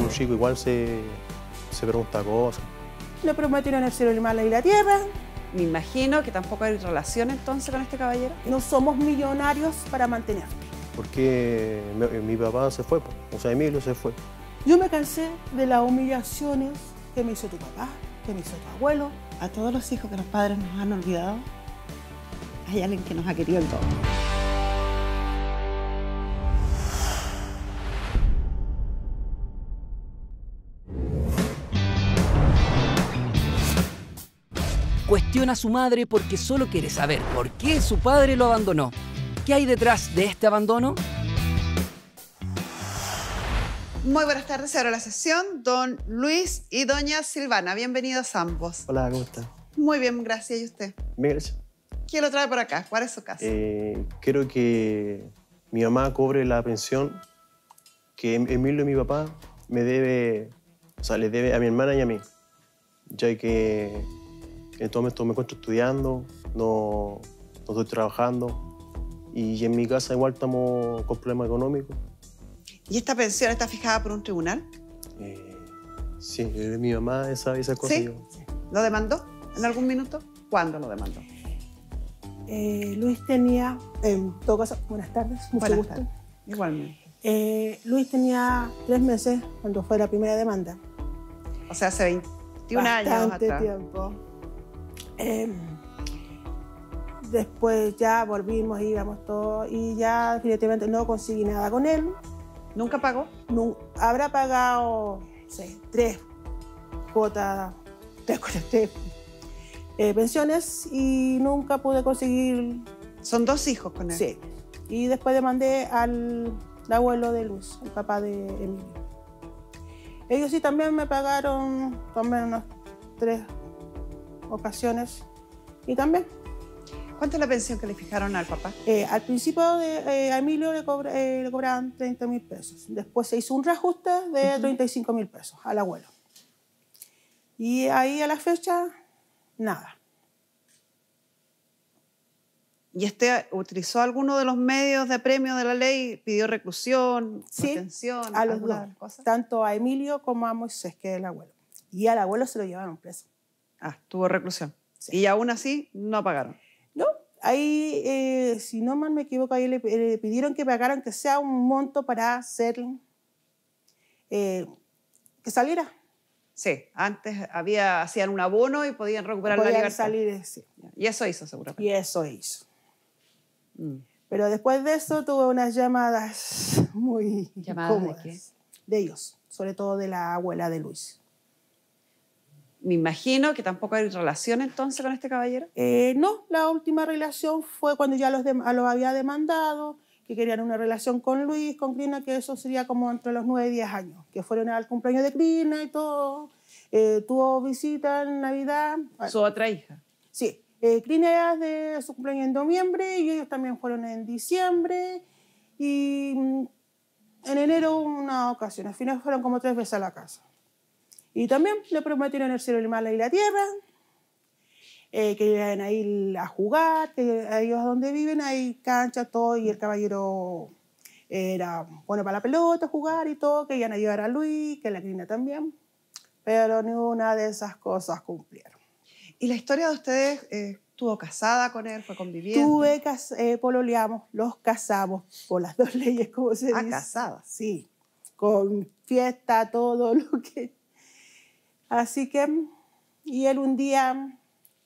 uno chico igual se pregunta cosas. Le prometieron el cielo, el mar y la tierra. Me imagino que tampoco hay relación entonces con este caballero. No somos millonarios para mantener. Porque mi papá se fue, o sea, Emilio se fue. Yo me cansé de las humillaciones que me hizo tu papá, que me hizo tu abuelo. A todos los hijos que los padres nos han olvidado, hay alguien que nos ha querido en todo. Cuestiona a su madre porque solo quiere saber por qué su padre lo abandonó. ¿Qué hay detrás de este abandono? Muy buenas tardes, ahora la sesión. Don Luis y doña Silvana, bienvenidos ambos. Hola, ¿cómo está? Muy bien, gracias. ¿Y usted? Bien, gracias. ¿Quién lo trae por acá? ¿Cuál es su casa? Quiero que mi mamá cobre la pensión que Emilio y mi papá me debe, o sea, le debe a mi hermana y a mí, ya que en todo momento me encuentro estudiando, no estoy trabajando y en mi casa igual estamos con problemas económicos. ¿Y esta pensión está fijada por un tribunal? Sí, mi mamá esa cosa. ¿Sí? ¿Lo demandó en algún minuto? ¿Cuándo lo demandó? Luis tenía, en todo caso, buenas tardes, mucho Buenas gusto. tardes. Igualmente. Luis tenía 3 meses cuando fue la primera demanda. O sea, hace 21 años Bastante atrás. tiempo. Después ya volvimos, íbamos todos y ya definitivamente no conseguí nada con él. ¿Nunca pagó? No, habrá pagado, no sé, 3 cuotas, 3 pensiones y nunca pude conseguir. Son 2 hijos con él. Sí. Y después demandé al abuelo de Luz, el papá de Emilio. Ellos sí también me pagaron también unas 3 ocasiones y también. ¿Cuánto es la pensión que le fijaron al papá? Al principio a Emilio le cobraban 30.000 pesos. Después se hizo un reajuste de 35.000 pesos al abuelo. Y ahí a la fecha, nada. ¿Y este utilizó alguno de los medios de apremio de la ley? ¿Pidió reclusión, Sí, retención? a los alguna dos, de las cosas? tanto a Emilio como a Moisés, que es el abuelo. Y al abuelo se lo llevaron preso. Ah, tuvo reclusión. Sí. Y aún así no pagaron. No, ahí, si no mal me equivoco, ahí le pidieron que pagaran que sea un monto para hacer que saliera. Sí, antes hacían un abono y podían recuperar la Podían libertad. salir, sí. Y eso hizo seguramente. Y eso hizo. Pero después de eso tuve unas llamadas muy ¿Llamadas de incómodas. qué? De ellos, sobre todo de la abuela de Luis. Me imagino que tampoco hay relación entonces con este caballero. No, la última relación fue cuando ya los había demandado, que querían una relación con Luis, con Crina, que eso sería como entre los 9 y 10 años, que fueron al cumpleaños de Crina y todo. Tuvo visita en Navidad. Su otra hija. Sí, Crina era de su cumpleaños en noviembre y ellos también fueron en diciembre y en enero una ocasión. Al final fueron como 3 veces a la casa. Y también le prometieron el cielo, el mar y la tierra, que iban a ir a jugar, que ellos donde viven hay canchas, todo, y el caballero era bueno para la pelota, jugar y todo, que iban a llevar a Luis, que la Crina también, pero ninguna de esas cosas cumplieron. ¿Y la historia de ustedes estuvo casada con él, fue conviviente? Pololeamos, los casamos por las 2 leyes, como se dice. ¿Casada? Sí, con fiesta, todo lo que... Así que, y él un día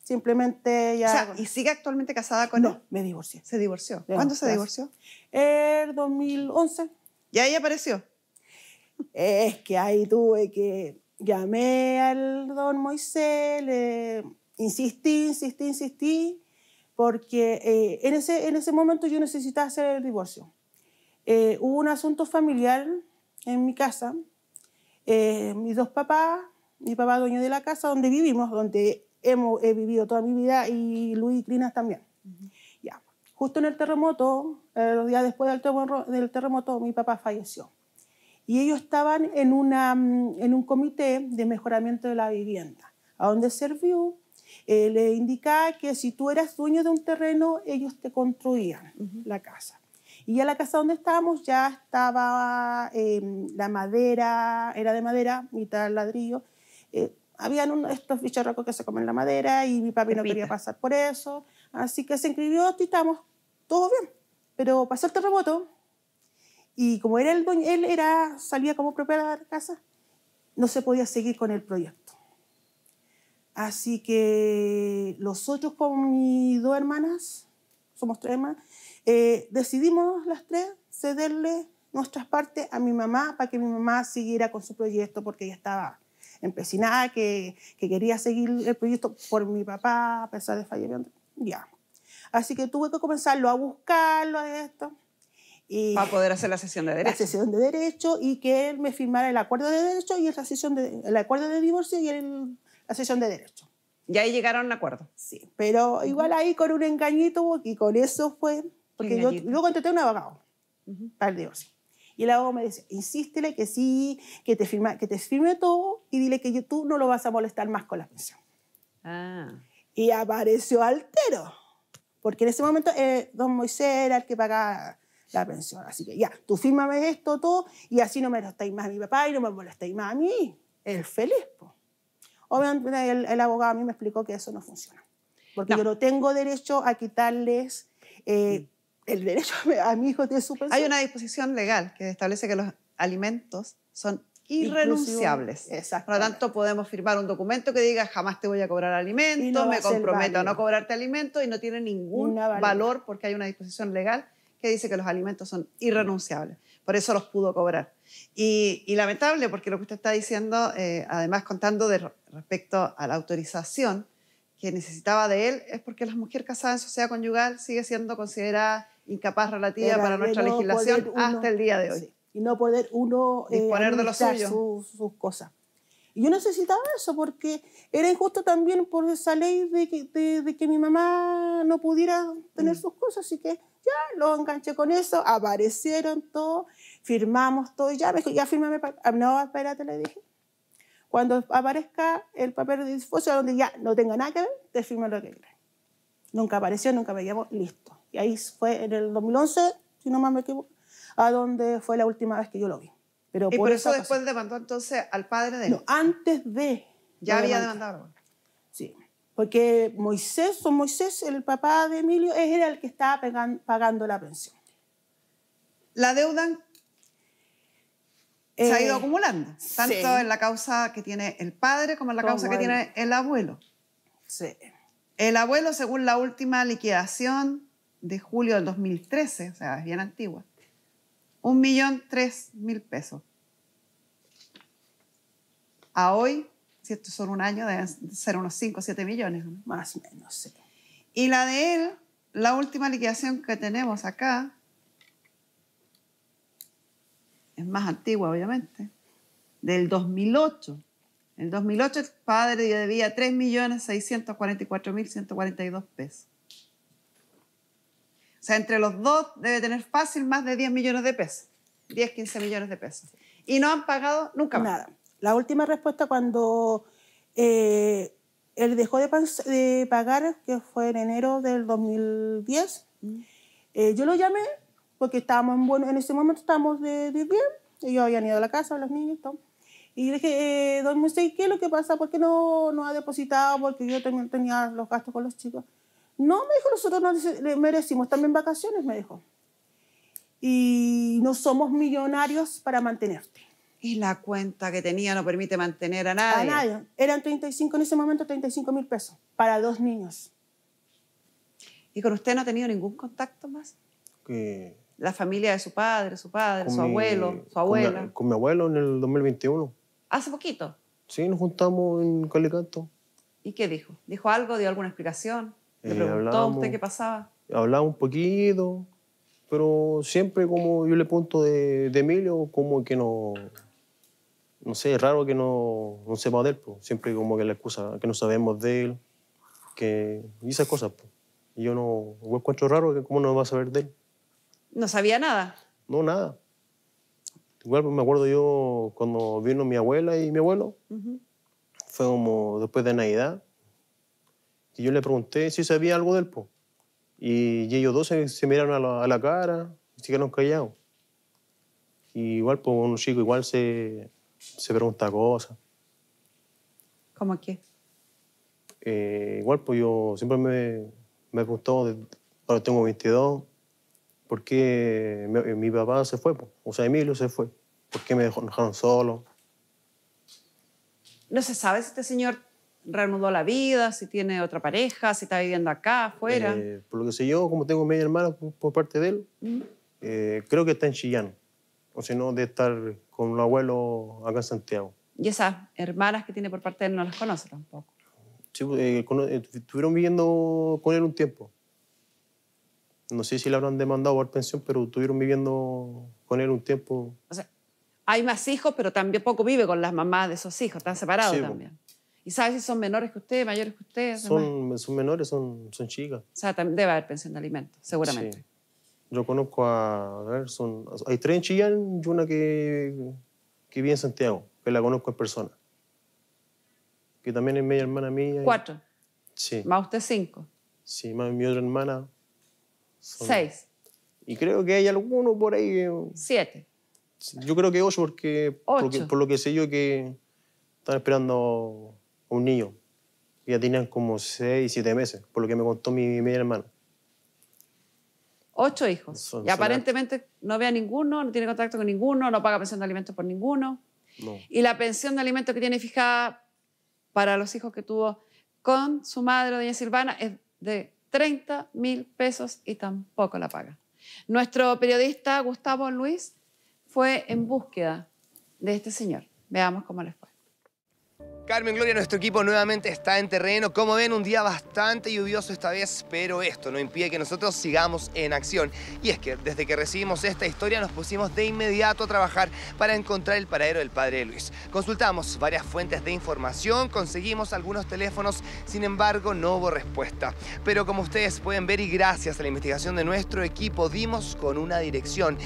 simplemente ya... O sea, ¿y sigue actualmente casada con él? No, me divorcié. ¿Se divorció? ¿Cuándo se divorció? En 2011. ¿Y ahí apareció? Es que ahí tuve que... Llamé al don Moisés, le insistí, porque en ese momento yo necesitaba hacer el divorcio. Hubo un asunto familiar en mi casa. Mis 2 papás, mi papá dueño de la casa donde vivimos, donde he vivido toda mi vida, y Luis y Crina también. Ya. Justo en el terremoto, los días después del terremoto, mi papá falleció. Y ellos estaban en un comité de mejoramiento de la vivienda, a donde Serviu le indicaba que si tú eras dueño de un terreno, ellos te construían la casa. Y ya la casa donde estábamos ya estaba la madera, era de madera, mitad ladrillo. Habían estos bicharracos que se comen la madera y mi papi no quería pasar por eso. Así que se inscribió y estábamos todo bien. Pero pasó el terremoto y como era el dueño, él salía como propietario de la casa, no se podía seguir con el proyecto. Así que nosotros con mis 2 hermanas, somos 3 hermanas, decidimos las 3 cederle nuestras partes a mi mamá para que mi mamá siguiera con su proyecto porque ella estaba empecinada, que quería seguir el proyecto por mi papá a pesar de fallecimiento. Ya. Así que tuve que comenzarlo a buscarlo a esto. Y para poder hacer la sesión de derecho. La sesión de derecho y que él me firmara el acuerdo de derecho y el acuerdo de divorcio y la sesión de derecho. Y ahí llegaron a un acuerdo. Sí, pero igual ahí con un engañito y con eso fue, porque yo luego contraté a un abogado para el divorcio. Y el abogado me dice, insístele que sí, que te firme todo y dile que tú no lo vas a molestar más con la pensión. Ah. Y apareció altero, porque en ese momento don Moisés era el que pagaba la pensión. Así que ya, tú fírmame esto, todo, y así no me molestáis más a mi papá y no me molestáis más a mí. El feliz, po. Obviamente el abogado a mí me explicó que eso no funciona. Porque yo no tengo derecho a quitarles el derecho a mi hijo de su pensión. Hay una disposición legal que establece que los alimentos son irrenunciables. Por lo tanto, podemos firmar un documento que diga jamás te voy a cobrar alimentos, me comprometo a no cobrarte alimentos y no tiene ningún valor porque hay una disposición legal que dice que los alimentos son irrenunciables. Por eso los pudo cobrar. Y lamentable, porque lo que usted está diciendo, además contando respecto a la autorización que necesitaba de él, es porque la mujer casada en sociedad conyugal sigue siendo considerada incapaz relativa para nuestra legislación hasta el día de hoy. Sí. Y no poder uno disponer de lo suyo. Sus cosas. Y yo necesitaba eso porque era injusto también por esa ley de que mi mamá no pudiera tener sus cosas, así que ya lo enganché con eso, aparecieron todos, firmamos todo, y ya me dijo, ya fírmame, no, espérate, le dije. Cuando aparezca el papel de divorcio donde ya no tenga nada que ver, te firmo lo que quieras. Nunca apareció, nunca me llamó, listo. Y ahí fue en el 2011, si no más me equivoco, a donde fue la última vez que yo lo vi. Pero y por eso después demandó entonces al padre de él. No, antes de. Ya había demandado. Sí, porque Moisés, el papá de Emilio, era el que estaba pagando la pensión. La deuda se ha ido acumulando, tanto en la causa que tiene el padre como en la causa que tiene el abuelo. Sí. El abuelo, según la última liquidación de julio del 2013, o sea, es bien antigua, 1.003.000 pesos. A hoy, si esto es solo un año, deben ser unos 5 o 7 millones. ¿No? Más o menos, sí. Y la de él, la última liquidación que tenemos acá, es más antigua, obviamente, del 2008. En el 2008 el padre debía 3.644.142 pesos. O sea, entre los dos debe tener fácil más de 10 millones de pesos. 10, 15 millones de pesos. Y no han pagado nunca más. Nada. La última respuesta cuando él dejó de pagar, que fue en enero del 2010, yo lo llamé porque estábamos en ese momento estábamos de bien. Ellos habían ido a la casa, los niños y todo. Y le dije, don Moisés, ¿qué es lo que pasa? ¿Por qué no ha depositado? Porque yo también tenía los gastos con los chicos. No, me dijo, nosotros nos merecimos también vacaciones, me dijo. Y no somos millonarios para mantenerte. Y la cuenta que tenía no permite mantener a nadie. A nadie. Eran 35, en ese momento 35.000 pesos para 2 niños. ¿Y con usted no ha tenido ningún contacto más? Que La familia de su padre, su abuelo, su abuela. Con mi abuelo en el 2021. ¿Hace poquito? Sí, nos juntamos en Calicanto. ¿Y qué dijo? ¿Dijo algo? ¿Dio alguna explicación? ¿Le preguntó a usted qué pasaba? Hablaba un poquito, pero siempre como yo le pregunto de Emilio, como que no sé, es raro que no sepa de él, pues. Siempre como que la excusa, que no sabemos de él, y esas cosas, pues. Y yo no encuentro raro que cómo no va a saber de él. ¿No sabía nada? No, nada. Igual me acuerdo yo cuando vino mi abuela y mi abuelo, fue como después de Navidad, y yo le pregunté si sabía algo de él, pues. Y ellos dos se miraron a la cara, quedaron callados. Y igual, pues, un chico igual se pregunta cosas. ¿Cómo qué? Igual, pues yo siempre me preguntado, ahora tengo 22, ¿por qué mi papá se fue? Pues? O sea, Emilio se fue. ¿Por qué me dejaron solo? No se sabe si este señor reanudó la vida, si tiene otra pareja, si está viviendo acá, afuera. Por lo que sé yo, como tengo media hermana por parte de él, creo que está en Chillán. O si no, de estar con un abuelo acá en Santiago. ¿Y esas hermanas que tiene por parte de él no las conoce tampoco? Sí, estuvieron viviendo con él un tiempo. No sé si le habrán demandado por pensión, pero estuvieron viviendo con él un tiempo. O sea, hay más hijos, pero también poco vive con las mamás de esos hijos, están separados Sí, también. ¿Y sabe si son menores que usted, mayores que usted? Son menores, son chicas. O sea, también debe haber pensión de alimentos, seguramente. Sí. Yo conozco hay 3 en Chillán y una que vive en Santiago, que la conozco en persona. Que también es media hermana mía. 4. Sí. Más usted 5. Sí, más mi otra hermana. 6. Y creo que hay alguno por ahí. 7. Yo creo que 8 porque 8. Por lo que sé yo que están esperando a un niño. Ya tenían como 6, 7 meses, por lo que me contó mi media hermana. 8 hijos. Y aparentemente no ve a ninguno, no tiene contacto con ninguno, no paga pensión de alimentos por ninguno. No. Y la pensión de alimentos que tiene fijada para los hijos que tuvo con su madre, doña Silvana, es de 30.000 pesos y tampoco la paga. Nuestro periodista Gustavo Luis fue en búsqueda de este señor. Veamos cómo les fue. Carmen, Gloria, nuestro equipo nuevamente está en terreno. Como ven, un día bastante lluvioso esta vez, pero esto no impide que nosotros sigamos en acción. Y es que desde que recibimos esta historia nos pusimos de inmediato a trabajar para encontrar el paradero del padre de Luis. Consultamos varias fuentes de información, conseguimos algunos teléfonos, sin embargo no hubo respuesta. Pero como ustedes pueden ver y gracias a la investigación de nuestro equipo dimos con una dirección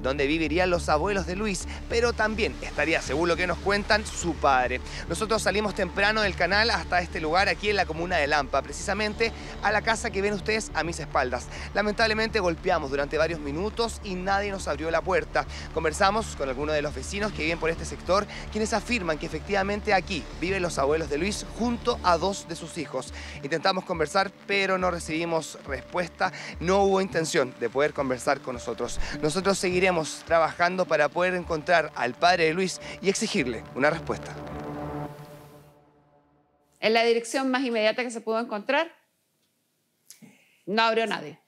donde vivirían los abuelos de Luis, pero también estaría, según lo que nos cuentan, su padre. Nosotros salimos temprano del canal hasta este lugar aquí en la comuna de Lampa, precisamente a la casa que ven ustedes a mis espaldas. Lamentablemente golpeamos durante varios minutos y nadie nos abrió la puerta. Conversamos con algunos de los vecinos que viven por este sector, quienes afirman que efectivamente aquí viven los abuelos de Luis junto a 2 de sus hijos. Intentamos conversar, pero no recibimos respuesta. No hubo intención de poder conversar con nosotros. Nosotros seguiremos trabajando para poder encontrar al padre de Luis y exigirle una respuesta. En la dirección más inmediata que se pudo encontrar, no abrió nadie.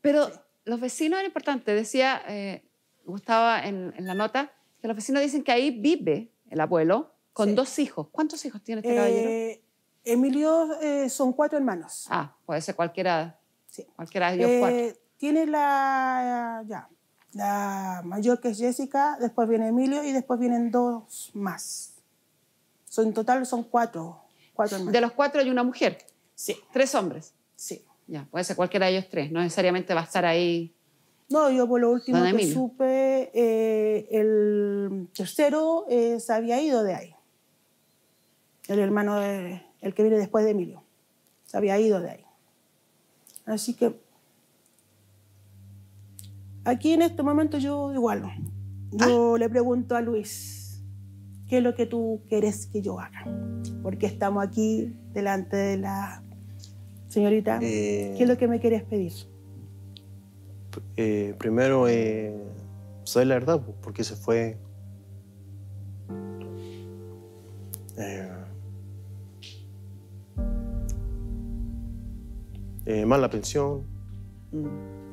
Pero los vecinos, era importante, decía Gustavo en la nota, que los vecinos dicen que ahí vive el abuelo con 2 hijos. ¿Cuántos hijos tiene este caballero? Emilio son 4 hermanos. Ah, puede ser cualquiera, Sí. cualquiera de ellos 4. Tiene la mayor, que es Jessica, después viene Emilio y después vienen 2 más. En total son 4 hermanos. De los 4 hay una mujer. Sí. 3 hombres. Sí. Ya, puede ser cualquiera de ellos 3. No necesariamente va a estar ahí. No, yo por lo último que Emilio. supe, el tercero se había ido de ahí. El hermano, el que viene después de Emilio, se había ido de ahí. Así que aquí en este momento yo igual, le pregunto a Luis, ¿qué es lo que tú quieres que yo haga? Porque estamos aquí delante de la señorita. ¿Qué es lo que me quieres pedir? Primero, saber la verdad, porque se fue. Más la pensión.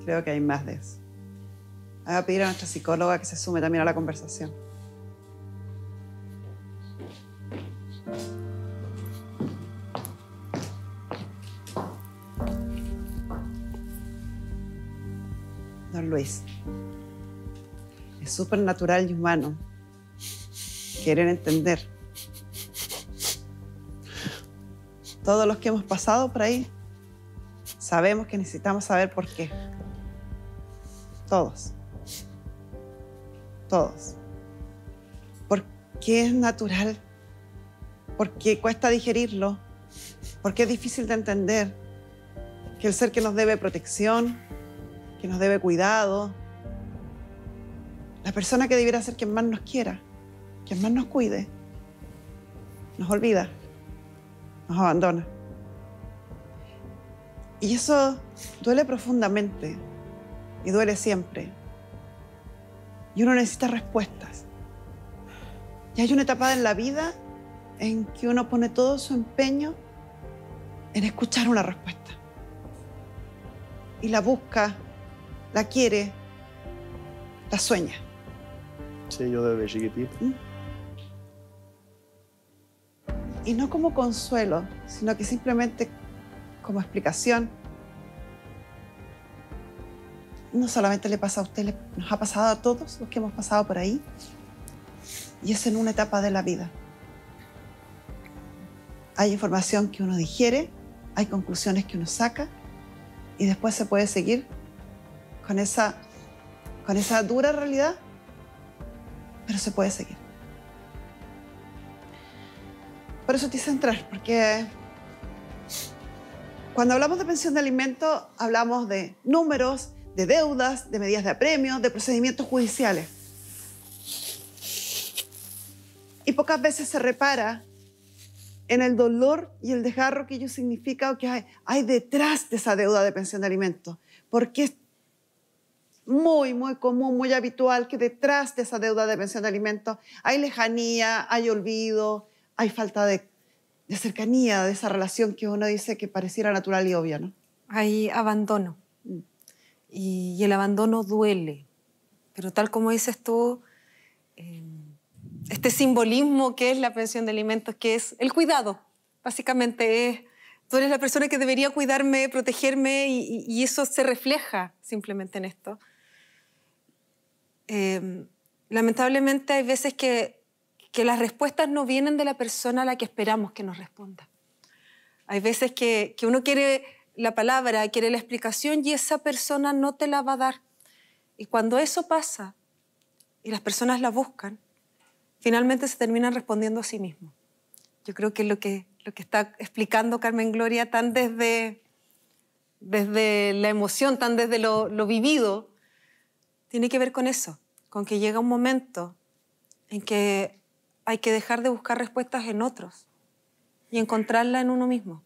Creo que hay más de eso. Voy a pedir a nuestra psicóloga que se sume también a la conversación. Don Luis, es súper natural y humano querer entender. Todos los que hemos pasado por ahí sabemos que necesitamos saber por qué. Todos. Todos. Porque es natural. Porque cuesta digerirlo. Porque es difícil de entender que el ser que nos debe protección, que nos debe cuidado, la persona que debiera ser quien más nos quiera, quien más nos cuide, nos olvida, nos abandona. Y eso duele profundamente y duele siempre. Y uno necesita respuestas. Y hay una etapa en la vida en que uno pone todo su empeño en escuchar una respuesta. Y la busca, la quiere, la sueña. Sí, yo desde chiquitito. Y no como consuelo, sino que simplemente como explicación. No solamente le pasa a usted, nos ha pasado a todos los que hemos pasado por ahí. Y es en una etapa de la vida. Hay información que uno digiere, hay conclusiones que uno saca y después se puede seguir con esa dura realidad, pero se puede seguir. Por eso te hice entrar, porque cuando hablamos de pensión de alimentos, hablamos de números, de deudas, de medidas de apremio, de procedimientos judiciales. Y pocas veces se repara en el dolor y el desgarro que ello significa o que hay detrás de esa deuda de pensión de alimentos. Porque es muy, muy común, muy habitual que detrás de esa deuda de pensión de alimentos hay lejanía, hay olvido, hay falta de cercanía, de esa relación que uno dice que pareciera natural y obvia, ¿no? Hay abandono. Y el abandono duele. Pero tal como dices tú, este simbolismo que es la pensión de alimentos, que es el cuidado. Básicamente es, tú eres la persona que debería cuidarme, protegerme y eso se refleja simplemente en esto. Lamentablemente hay veces que las respuestas no vienen de la persona a la que esperamos que nos responda. Hay veces que uno quiere la palabra, quiere la explicación y esa persona no te la va a dar. Y cuando eso pasa y las personas la buscan, finalmente se terminan respondiendo a sí mismos. Yo creo que lo que está explicando Carmen Gloria tan desde la emoción, tan desde lo vivido, tiene que ver con eso, con que llega un momento en que hay que dejar de buscar respuestas en otros y encontrarla en uno mismo.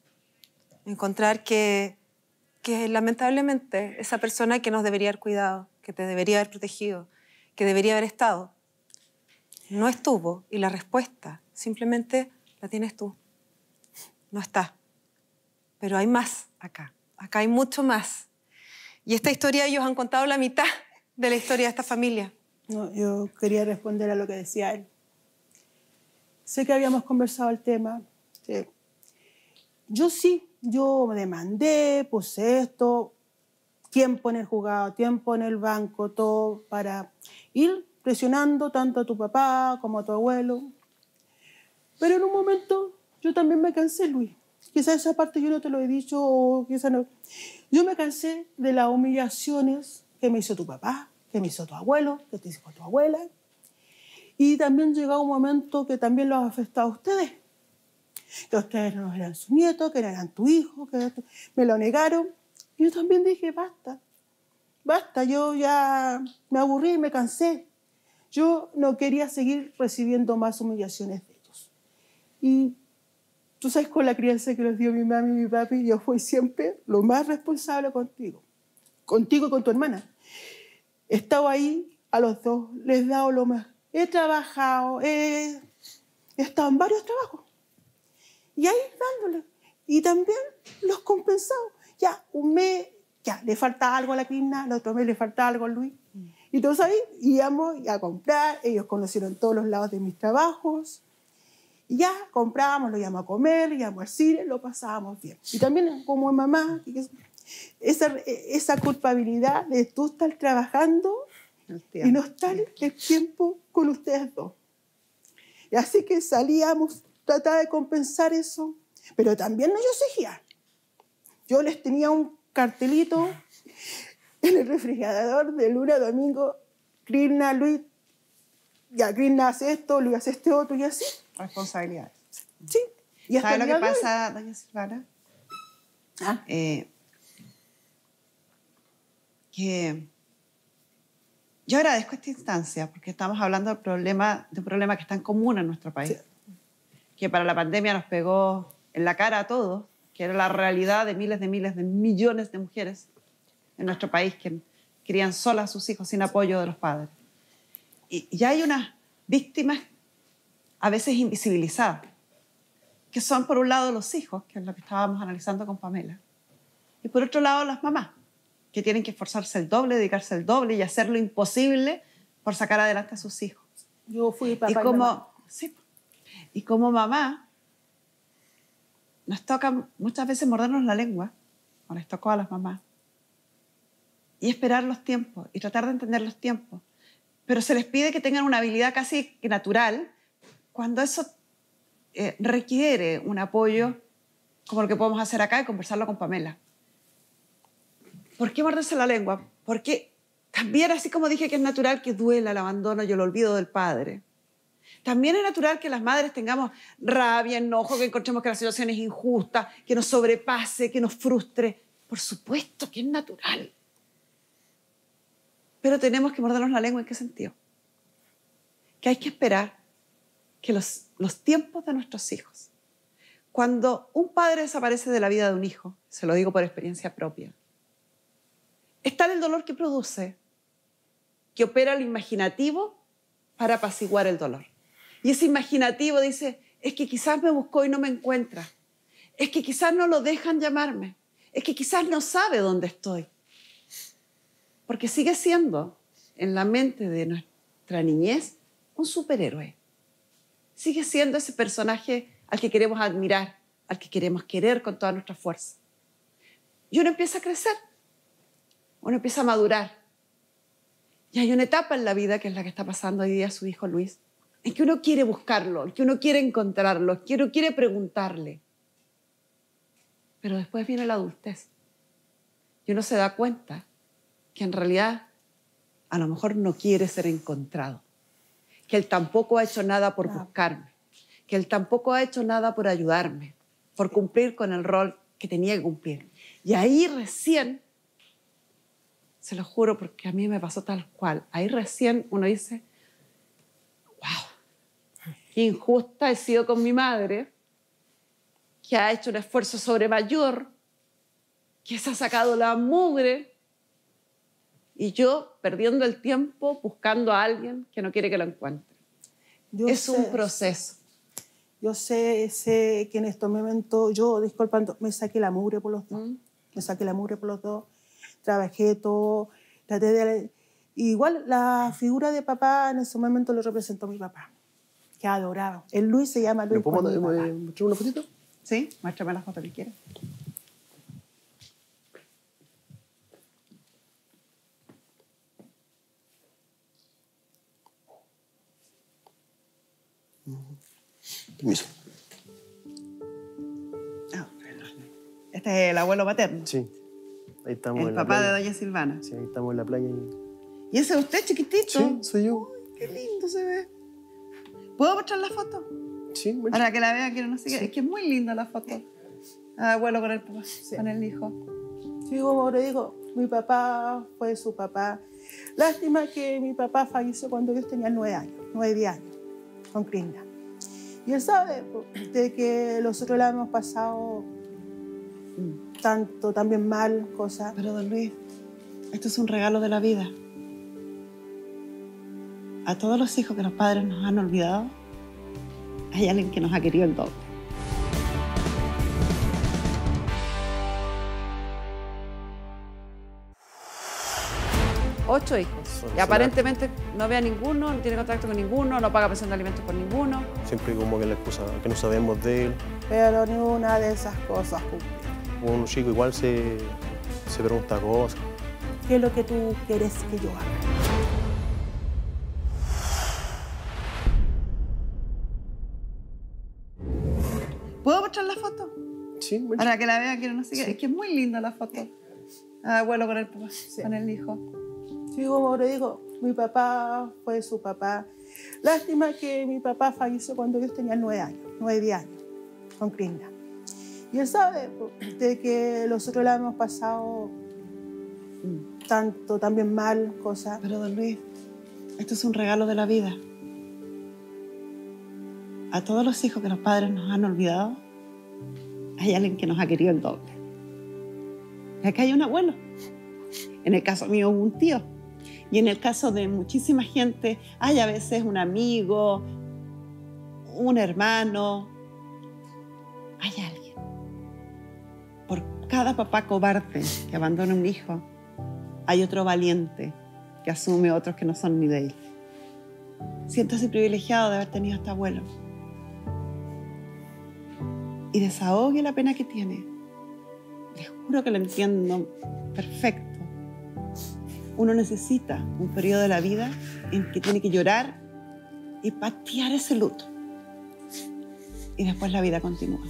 Encontrar que lamentablemente esa persona que nos debería haber cuidado, que te debería haber protegido, que debería haber estado, no estuvo y la respuesta simplemente la tienes tú. No está. Pero hay más acá. Acá hay mucho más. Y esta historia ellos han contado la mitad de la historia de esta familia. No, yo quería responder a lo que decía él. Sé que habíamos conversado el tema. Sí. Yo me demandé, puse esto, tiempo en el juzgado, tiempo en el banco, todo para ir presionando tanto a tu papá como a tu abuelo. Pero en un momento yo también me cansé, Luis. Quizás esa parte yo no te lo he dicho, o quizás no. Yo me cansé de las humillaciones que me hizo tu papá, que me hizo tu abuelo, que te hizo tu abuela. Y también llegó un momento que también los ha afectado a ustedes. Que ustedes no eran su nieto, que no eran tu hijo, que me lo negaron. Y yo también dije, basta, basta, yo ya me aburrí, me cansé. Yo no quería seguir recibiendo más humillaciones de ellos. Y tú sabes, con la crianza que nos dio mi mami y mi papi, yo fui siempre lo más responsable contigo y con tu hermana. He estado ahí a los dos, les he dado lo más. He trabajado, he estado en varios trabajos. Y ahí dándole. Y también los compensado. Ya, un mes, ya, le falta algo a la Crisna, el otro mes le falta algo a Luis. Y entonces ahí íbamos a comprar, ellos conocieron todos los lados de mis trabajos. Y ya comprábamos, lo íbamos a comer, íbamos al cine, lo pasábamos bien. Y también como mamá, esa culpabilidad de tú estar trabajando y no estar el tiempo con ustedes dos. Y así que salíamos, trataba de compensar eso, pero también no yo seguía. Yo les tenía un cartelito en el refrigerador de lunes a domingo, Crisna, Luis, ya Crisna hace esto, Luis hace este otro y así. Responsabilidades. Sí. Y ¿Sabe lo que pasa, doña Silvana? que yo agradezco esta instancia porque estamos hablando de un problema que es tan común en nuestro país, que para la pandemia nos pegó en la cara a todos, que era la realidad de miles de millones de mujeres en nuestro país que crían solas a sus hijos sin apoyo de los padres. Y ya hay unas víctimas a veces invisibilizadas, que son por un lado los hijos, que es lo que estábamos analizando con Pamela, y por otro lado las mamás, que tienen que esforzarse el doble, dedicarse el doble y hacer lo imposible por sacar adelante a sus hijos. Yo fui papá y mamá. Sí, y como mamá, nos toca muchas veces mordernos la lengua, o les tocó a las mamás, y esperar los tiempos, y tratar de entender los tiempos. Pero se les pide que tengan una habilidad casi que natural, cuando eso requiere un apoyo como lo que podemos hacer acá y conversarlo con Pamela. ¿Por qué morderse la lengua? Porque también, así como dije que es natural que duela el abandono y el olvido del padre, también es natural que las madres tengamos rabia, enojo, que encontremos que la situación es injusta, que nos sobrepase, que nos frustre. Por supuesto que es natural. Pero tenemos que mordernos la lengua. ¿En qué sentido? Que hay que esperar que los tiempos de nuestros hijos, cuando un padre desaparece de la vida de un hijo, se lo digo por experiencia propia, es tal el dolor que produce que opera el imaginativo para apaciguar el dolor. Y ese imaginativo dice, es que quizás me buscó y no me encuentra, es que quizás no lo dejan llamarme, es que quizás no sabe dónde estoy. Porque sigue siendo, en la mente de nuestra niñez, un superhéroe. Sigue siendo ese personaje al que queremos admirar, al que queremos querer con toda nuestra fuerza. Y uno empieza a crecer, uno empieza a madurar. Y hay una etapa en la vida, que es la que está pasando hoy día su hijo Luis, en que uno quiere buscarlo, en que uno quiere encontrarlo, en que uno quiere preguntarle. Pero después viene la adultez. Y uno se da cuenta que en realidad a lo mejor no quiere ser encontrado, que él tampoco ha hecho nada por buscarme, que él tampoco ha hecho nada por ayudarme, por cumplir con el rol que tenía que cumplir. Y ahí recién, se lo juro porque a mí me pasó tal cual, ahí recién uno dice, wow, qué injusta he sido con mi madre, que ha hecho un esfuerzo sobremayor, que se ha sacado la mugre, y yo perdiendo el tiempo buscando a alguien que no quiere que lo encuentre. Es un proceso. Yo sé que en estos momentos, yo, disculpando, me saqué la mugre por los dos. Me saqué la mugre por los dos. Trabajé todo, traté de... Igual la figura de papá en ese momento lo representó mi papá, que adoraba. El Luis se llama Luis. ¿Me puedo mostrar una fotito? Sí, muéstrame la foto que quieras. Permiso. Este es el abuelo paterno. Sí. Ahí estamos el en la papá playa. de doña Silvana. Sí, ahí estamos en la playa. ¿Y ese es usted, chiquitito? Sí, soy yo. Uy, qué lindo se ve. ¿Puedo mostrar la foto? Sí, bueno. Para que la vean, que no siga. Sí. Es que es muy linda la foto. Abuelo con el papá, con el hijo. Sí, como le digo, mi papá fue su papá. Lástima que mi papá falleció cuando yo tenía 9 años, 10 años, con Crinda. Y él sabe de que nosotros la hemos pasado tanto, también mal, cosas. Pero, don Luis, esto es un regalo de la vida. A todos los hijos que los padres nos han olvidado, hay alguien que nos ha querido el doble. Ocho hijos. Y aparentemente no ve a ninguno, no tiene contacto con ninguno, no paga pensión de alimentos por ninguno. Siempre como que la excusa, que no sabemos de él. Pero ni una de esas cosas cumplió. Un chico igual se pregunta cosas. ¿Qué es lo que tú quieres que yo haga? ¿Puedo mostrar la foto? Sí, bueno. Para que la vean, que no siga. Sí. Es que es muy linda la foto. Abuelo con el papá, con el hijo. Sí, como le digo, mi papá fue su papá. Lástima que mi papá falleció cuando yo tenía 9 años, 10 años, con Crinda. Y él sabe de que nosotros la hemos pasado tanto, también mal, cosas. Pero don Luis, esto es un regalo de la vida. A todos los hijos que los padres nos han olvidado, hay alguien que nos ha querido el doble. Y acá hay un abuelo. En el caso mío, un tío. Y en el caso de muchísima gente, hay a veces un amigo, un hermano. Hay alguien. Por cada papá cobarde que abandona un hijo, hay otro valiente que asume otros que no son ni de él. Siéntase privilegiado de haber tenido a este abuelo. Y desahogue la pena que tiene. Les juro que lo entiendo perfecto. Uno necesita un periodo de la vida en que tiene que llorar y patear ese luto. Y después la vida continúa.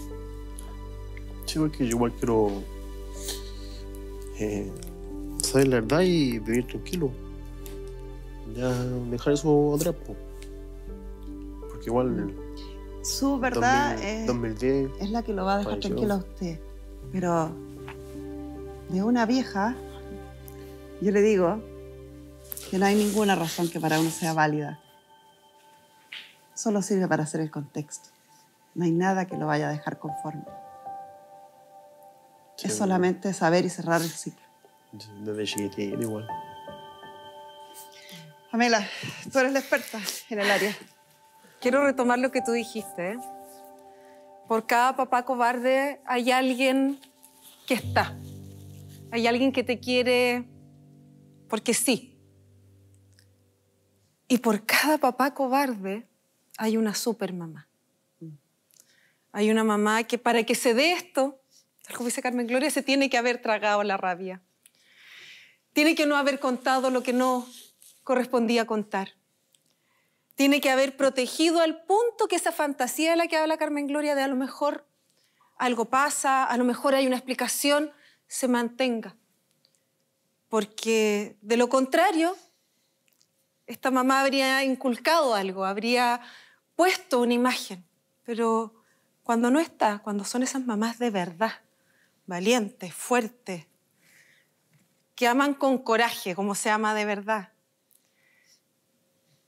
Sí, porque yo igual quiero saber la verdad y vivir tranquilo. Ya dejar eso atrás, po. Porque igual... Su verdad 2010, es la que lo va a dejar tranquilo a usted. Pero de una vieja, yo le digo que no hay ninguna razón que para uno sea válida. Solo sirve para hacer el contexto. No hay nada que lo vaya a dejar conforme. Sí, es solamente saber y cerrar el ciclo. Desde chiquitito igual. Pamela, tú eres la experta en el área. Quiero retomar lo que tú dijiste, ¿eh? Por cada papá cobarde hay alguien que está. Hay alguien que te quiere porque sí. Y por cada papá cobarde hay una super mamá. Hay una mamá que para que se dé esto, tal como dice Carmen Gloria, se tiene que haber tragado la rabia. Tiene que no haber contado lo que no correspondía contar. Tiene que haber protegido al punto que esa fantasía de la que habla Carmen Gloria de a lo mejor algo pasa, a lo mejor hay una explicación, se mantenga. Porque de lo contrario, esta mamá habría inculcado algo, habría puesto una imagen. Pero cuando no está, cuando son esas mamás de verdad, valientes, fuertes, que aman con coraje, como se ama de verdad,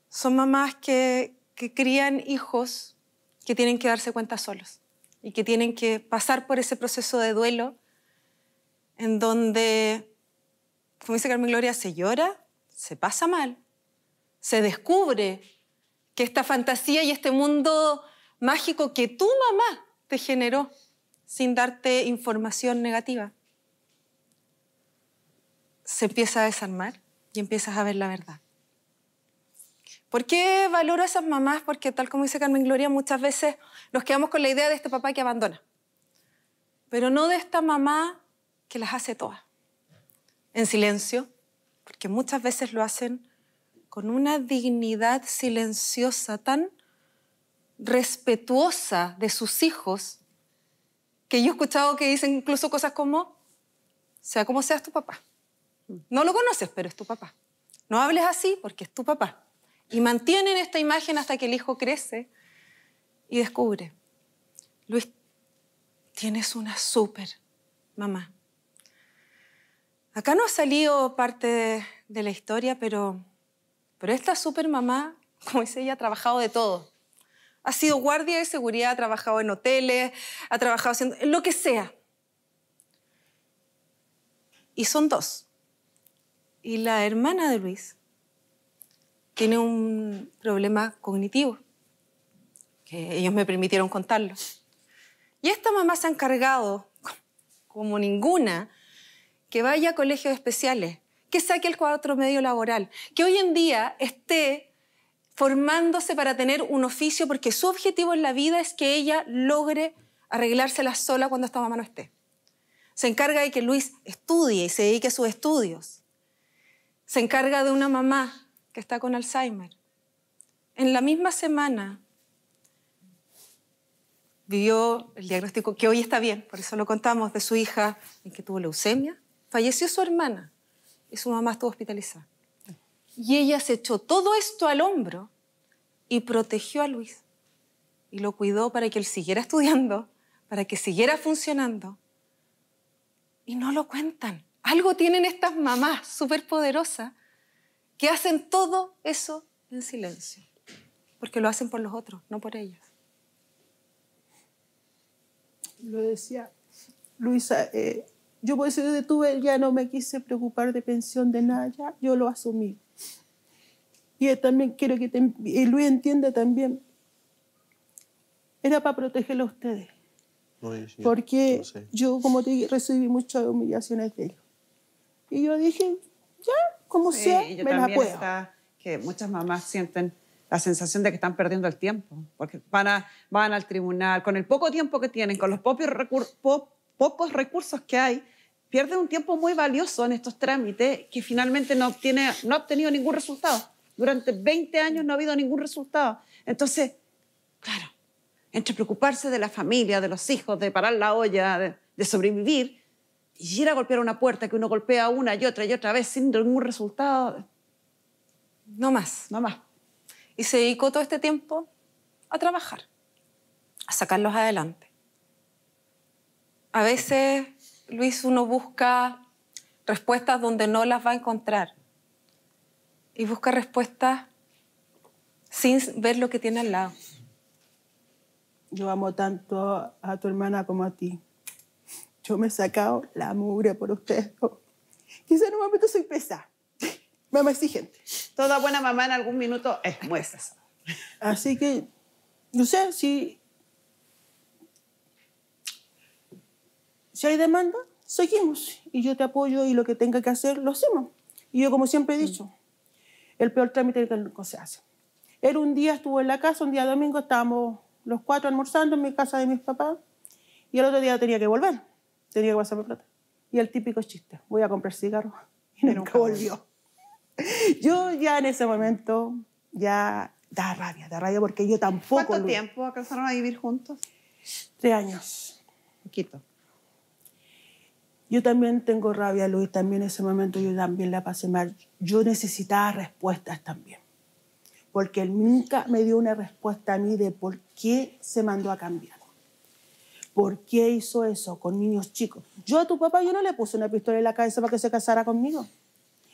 son mamás que crían hijos que tienen que darse cuenta solos y que tienen que pasar por ese proceso de duelo en donde, como dice Carmen Gloria, se llora, se pasa mal, se descubre que esta fantasía y este mundo mágico que tu mamá te generó sin darte información negativa, se empieza a desarmar y empiezas a ver la verdad. ¿Por qué valoro a esas mamás? Porque tal como dice Carmen Gloria, muchas veces nos quedamos con la idea de este papá que abandona, pero no de esta mamá que las hace todas, en silencio, porque muchas veces lo hacen con una dignidad silenciosa tan respetuosa de sus hijos, que yo he escuchado que dicen incluso cosas como, sea como seas tu papá. No lo conoces, pero es tu papá. No hables así porque es tu papá. Y mantienen esta imagen hasta que el hijo crece y descubre, Luis, tienes una súper mamá. Acá no ha salido parte de la historia, pero esta súper mamá, como dice ella, ha trabajado de todo. Ha sido guardia de seguridad, ha trabajado en hoteles, ha trabajado haciendo lo que sea. Y son dos. Y la hermana de Luis tiene un problema cognitivo, que ellos me permitieron contarlo. Y esta mamá se ha encargado, como ninguna, que vaya a colegios especiales, que saque el 4 medio laboral, que hoy en día esté formándose para tener un oficio, porque su objetivo en la vida es que ella logre arreglársela sola cuando esta mamá no esté. Se encarga de que Luis estudie y se dedique a sus estudios. Se encarga de una mamá que está con Alzheimer. En la misma semana vivió el diagnóstico, que hoy está bien, por eso lo contamos, de su hija, en que tuvo leucemia. Falleció su hermana y su mamá estuvo hospitalizada. Y ella se echó todo esto al hombro y protegió a Luis. Y lo cuidó para que él siguiera estudiando, para que siguiera funcionando. Y no lo cuentan. Algo tienen estas mamás súper poderosas que hacen todo eso en silencio. Porque lo hacen por los otros, no por ellas. Lo decía Luisa, yo por eso de tuve, ya no me quise preocupar de pensión de nada, ya yo lo asumí. Y también quiero que Luis entienda también, era para protegerlo a ustedes. Porque no sé. Yo, como te dije, recibí muchas humillaciones de ellos. Y yo dije, ya, como sea, y yo me la puedo. Está que muchas mamás sienten la sensación de que están perdiendo el tiempo, porque van al tribunal, con el poco tiempo que tienen, con los pocos recursos que hay, pierden un tiempo muy valioso en estos trámites que finalmente no ha obtenido ningún resultado. Durante 20 años no ha habido ningún resultado. Entonces, claro, entre preocuparse de la familia, de los hijos, de parar la olla, de sobrevivir, y ir a golpear una puerta que uno golpea una y otra vez sin ningún resultado. No más. No más. Y se dedicó todo este tiempo a trabajar, a sacarlos adelante. A veces, Luis, uno busca respuestas donde no las va a encontrar. Y busca respuestas sin ver lo que tiene al lado. Yo amo tanto a tu hermana como a ti. Yo me he sacado la mugre por ustedes. Quizá en un momento soy pesada. Mamá exigente. Toda buena mamá en algún minuto es muy pesada. Así que, no sé, si hay demanda, seguimos. Y yo te apoyo y lo que tenga que hacer, lo hacemos. Y yo, como siempre he dicho, el peor trámite que no se hace. Él un día estuvo en la casa, un día domingo, estábamos los 4 almorzando en mi casa de mis papás, y el otro día tenía que volver, tenía que pasarme plata. Y el típico chiste, voy a comprar cigarros, y nunca volvió. Yo ya en ese momento ya da rabia porque yo tampoco... ¿Cuánto tiempo alcanzaron a vivir juntos? 3 años. Poquito. Yo también tengo rabia, Luis, también en ese momento yo también la pasé mal. Yo necesitaba respuestas también, porque él nunca me dio una respuesta a mí de por qué se mandó a cambiar. ¿Por qué hizo eso con niños chicos? Yo a tu papá yo no le puse una pistola en la cabeza para que se casara conmigo.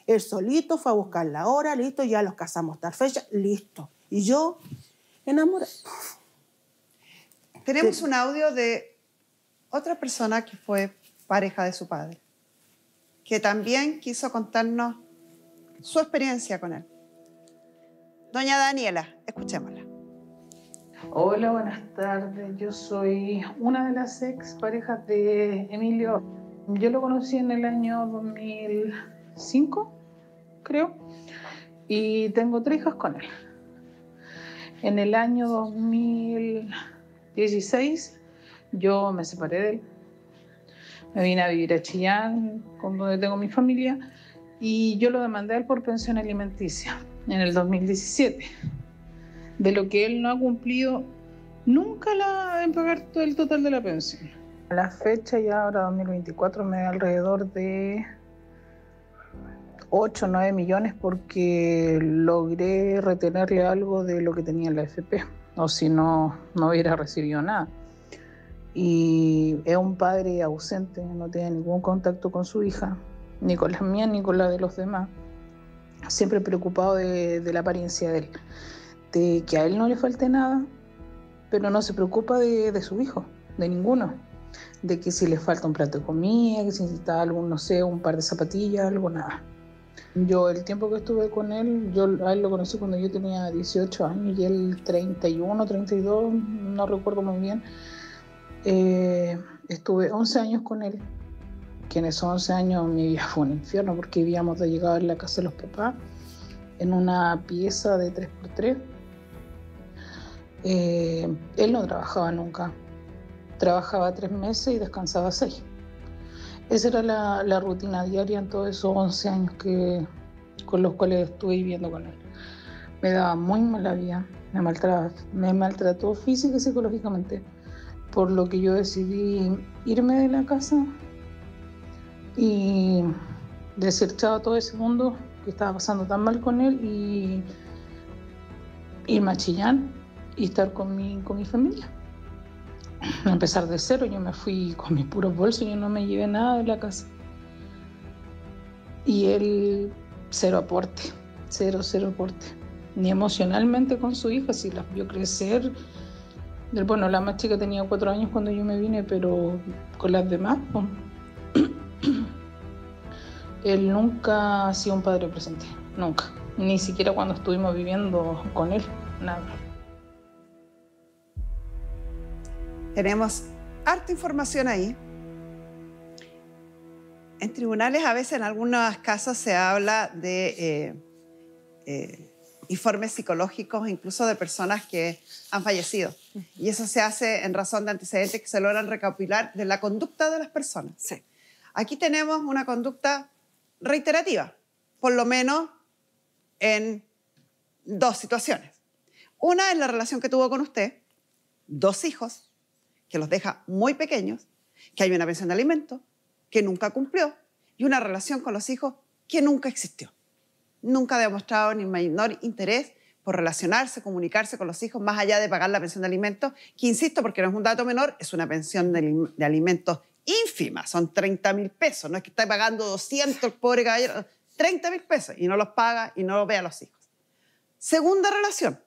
Él solito fue a buscar la hora, listo, ya los casamos tal fecha, listo. Y yo, enamorada. Tenemos un audio de otra persona que fue pareja de su padre, que también quiso contarnos su experiencia con él. Doña Daniela, escuchémosla. Hola, buenas tardes. Yo soy una de las ex parejas de Emilio. Yo lo conocí en el año 2005, creo, y tengo 3 hijas con él. En el año 2016 yo me separé de él. Me vine a vivir a Chillán, con donde tengo mi familia, y yo lo demandé a él por pensión alimenticia en el 2017. De lo que él no ha cumplido nunca en pagar todo el total de la pensión. A la fecha, ya ahora 2024, me da alrededor de 8 o 9 millones porque logré retenerle algo de lo que tenía en la AFP, o si no, no hubiera recibido nada. Y es un padre ausente, no tiene ningún contacto con su hija, ni con las mías ni con la de los demás. Siempre preocupado de la apariencia de él, de que a él no le falte nada, pero no se preocupa de su hijo, de ninguno. De que si le falta un plato de comida, que si necesita algo, no sé, un par de zapatillas, algo, nada. Yo el tiempo que estuve con él, a él lo conocí cuando yo tenía 18 años y él 31, 32, no recuerdo muy bien. Estuve 11 años con él, que en esos 11 años mi vida fue un infierno porque vivíamos de llegada en la casa de los papás, en una pieza de 3x3. Él no trabajaba nunca, trabajaba 3 meses y descansaba 6. Esa era la rutina diaria en todos esos 11 años con los cuales estuve viviendo con él. Me daba muy mala vida, me maltrató física y psicológicamente, por lo que yo decidí irme de la casa y decir chao a todo ese mundo que estaba pasando tan mal con él y irme a Chillán y estar con mi familia. A empezar de cero, yo me fui con mis puros bolsos, yo no me llevé nada de la casa. Y él, cero aporte, cero aporte. Ni emocionalmente con su hija, si las vio crecer. Bueno, la más chica tenía 4 años cuando yo me vine, pero con las demás, pues, él nunca ha sido un padre presente, nunca. Ni siquiera cuando estuvimos viviendo con él, nada. Tenemos harta información ahí. En tribunales a veces en algunos casos se habla de informes psicológicos incluso de personas que han fallecido. Y eso se hace en razón de antecedentes que se logran recopilar de la conducta de las personas. Sí. Aquí tenemos una conducta reiterativa, por lo menos en 2 situaciones. Una es la relación que tuvo con usted, 2 hijos, que los deja muy pequeños, que hay una pensión de alimentos, que nunca cumplió, y una relación con los hijos que nunca existió. Nunca ha demostrado ni menor interés por relacionarse, comunicarse con los hijos, más allá de pagar la pensión de alimentos, que insisto, porque no es un dato menor, es una pensión de alimentos ínfima, son 30.000 pesos, no es que está pagando 200 el pobre caballero, 30.000 pesos, y no los paga y no los ve a los hijos. Segunda relación,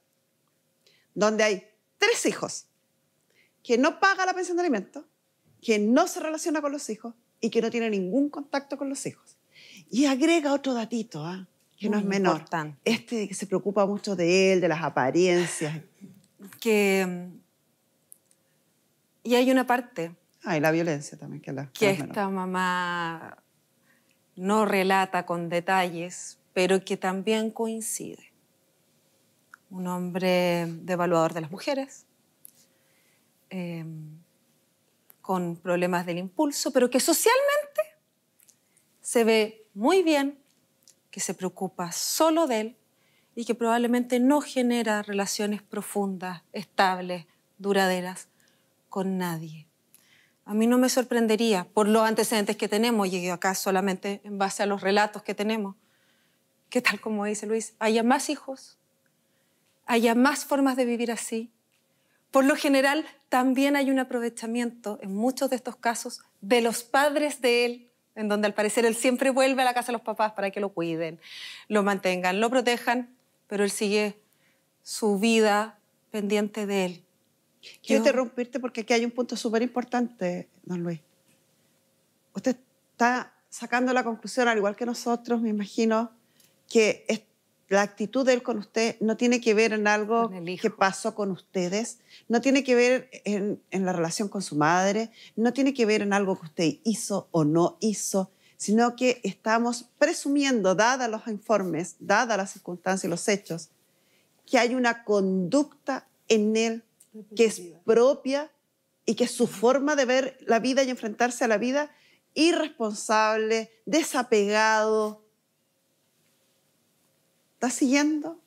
donde hay 3 hijos, que no paga la pensión de alimentos, que no se relaciona con los hijos y que no tiene ningún contacto con los hijos. Y agrega otro datito, que no es menor. Importante. Este que se preocupa mucho de él, de las apariencias. Y hay una parte Y la violencia también. que esta mamá no relata con detalles, pero que también coincide. Un hombre devaluador de las mujeres, con problemas del impulso, pero que socialmente se ve muy bien, que se preocupa solo de él y que probablemente no genera relaciones profundas, estables, duraderas con nadie. A mí no me sorprendería, por los antecedentes que tenemos, llegué acá solamente en base a los relatos que tenemos, que tal como dice Luis, haya más hijos, haya más formas de vivir así. Por lo general, también hay un aprovechamiento, en muchos de estos casos, de los padres de él, en donde al parecer él siempre vuelve a la casa de los papás para que lo cuiden, lo mantengan, lo protejan, pero él sigue su vida pendiente de él. Quiero interrumpirte porque aquí hay un punto súper importante, don Luis. Usted está sacando la conclusión, al igual que nosotros, me imagino, que la actitud de él con usted no tiene que ver en algo que pasó con ustedes, no tiene que ver en la relación con su madre, no tiene que ver en algo que usted hizo o no hizo, sino que estamos presumiendo, dadas los informes, dadas las circunstancias y los hechos, que hay una conducta en él que es propia y que es su forma de ver la vida y enfrentarse a la vida irresponsable, desapegado. ¿Está siguiendo?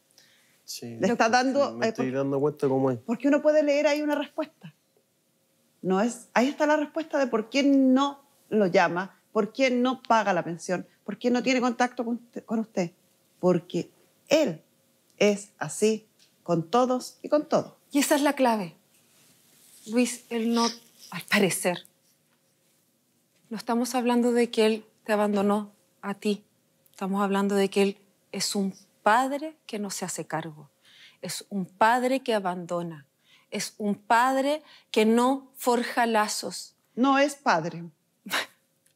Sí. Le está dando... Me estoy dando cuenta cómo es. Porque uno puede leer ahí una respuesta. No es, ahí está la respuesta de por qué no lo llama, por qué no paga la pensión, por qué no tiene contacto con usted. Porque él es así con todos y con todo. Y esa es la clave. Luis, él no, al parecer, no estamos hablando de que él te abandonó a ti. Estamos hablando de que él es un padre que no se hace cargo. Es un padre que abandona. Es un padre que no forja lazos. No es padre.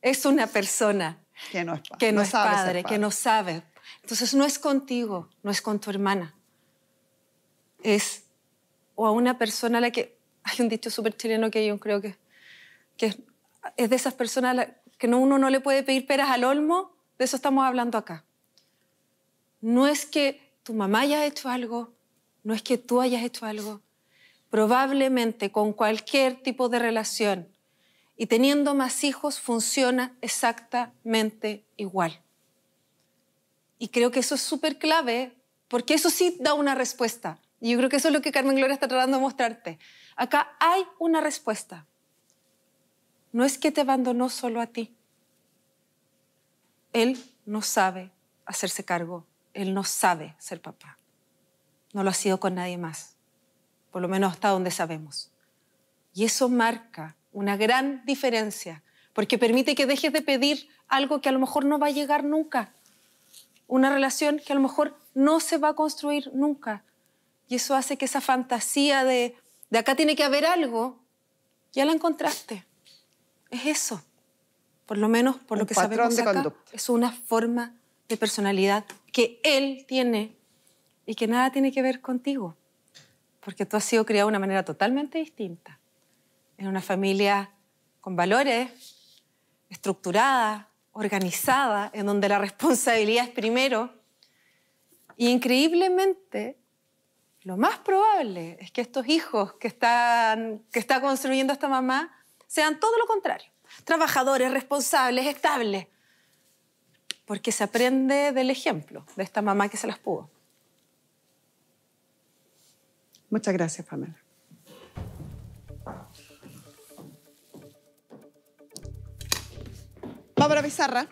Es una persona que no es padre, que no es padre, que no sabe. Entonces no es contigo, no es con tu hermana. Es o a una persona a la que... Hay un dicho súper chileno que yo creo que es de esas personas que uno no le puede pedir peras al olmo. De eso estamos hablando acá. No es que tu mamá haya hecho algo, no es que tú hayas hecho algo. Probablemente con cualquier tipo de relación y teniendo más hijos funciona exactamente igual. Y creo que eso es súper clave porque eso sí da una respuesta. Y yo creo que eso es lo que Carmen Gloria está tratando de mostrarte. Acá hay una respuesta. No es que te abandonó solo a ti. Él no sabe hacerse cargo. Él no sabe ser papá. No lo ha sido con nadie más. Por lo menos hasta donde sabemos. Y eso marca una gran diferencia. porque permite que dejes de pedir algo que a lo mejor no va a llegar nunca, una relación que a lo mejor no se va a construir nunca. Y eso hace que esa fantasía de acá tiene que haber algo, ya la encontraste. Es eso. Por lo menos, por lo que sabemos acá, es una forma de personalidad que él tiene y que nada tiene que ver contigo. Porque tú has sido criado de una manera totalmente distinta. En una familia con valores, estructurada, organizada, en donde la responsabilidad es primero. Y increíblemente, lo más probable es que estos hijos que está construyendo esta mamá sean todo lo contrario. Trabajadores, responsables, estables. Porque se aprende del ejemplo de esta mamá que se las pudo. Muchas gracias, Pamela. Vamos a la pizarra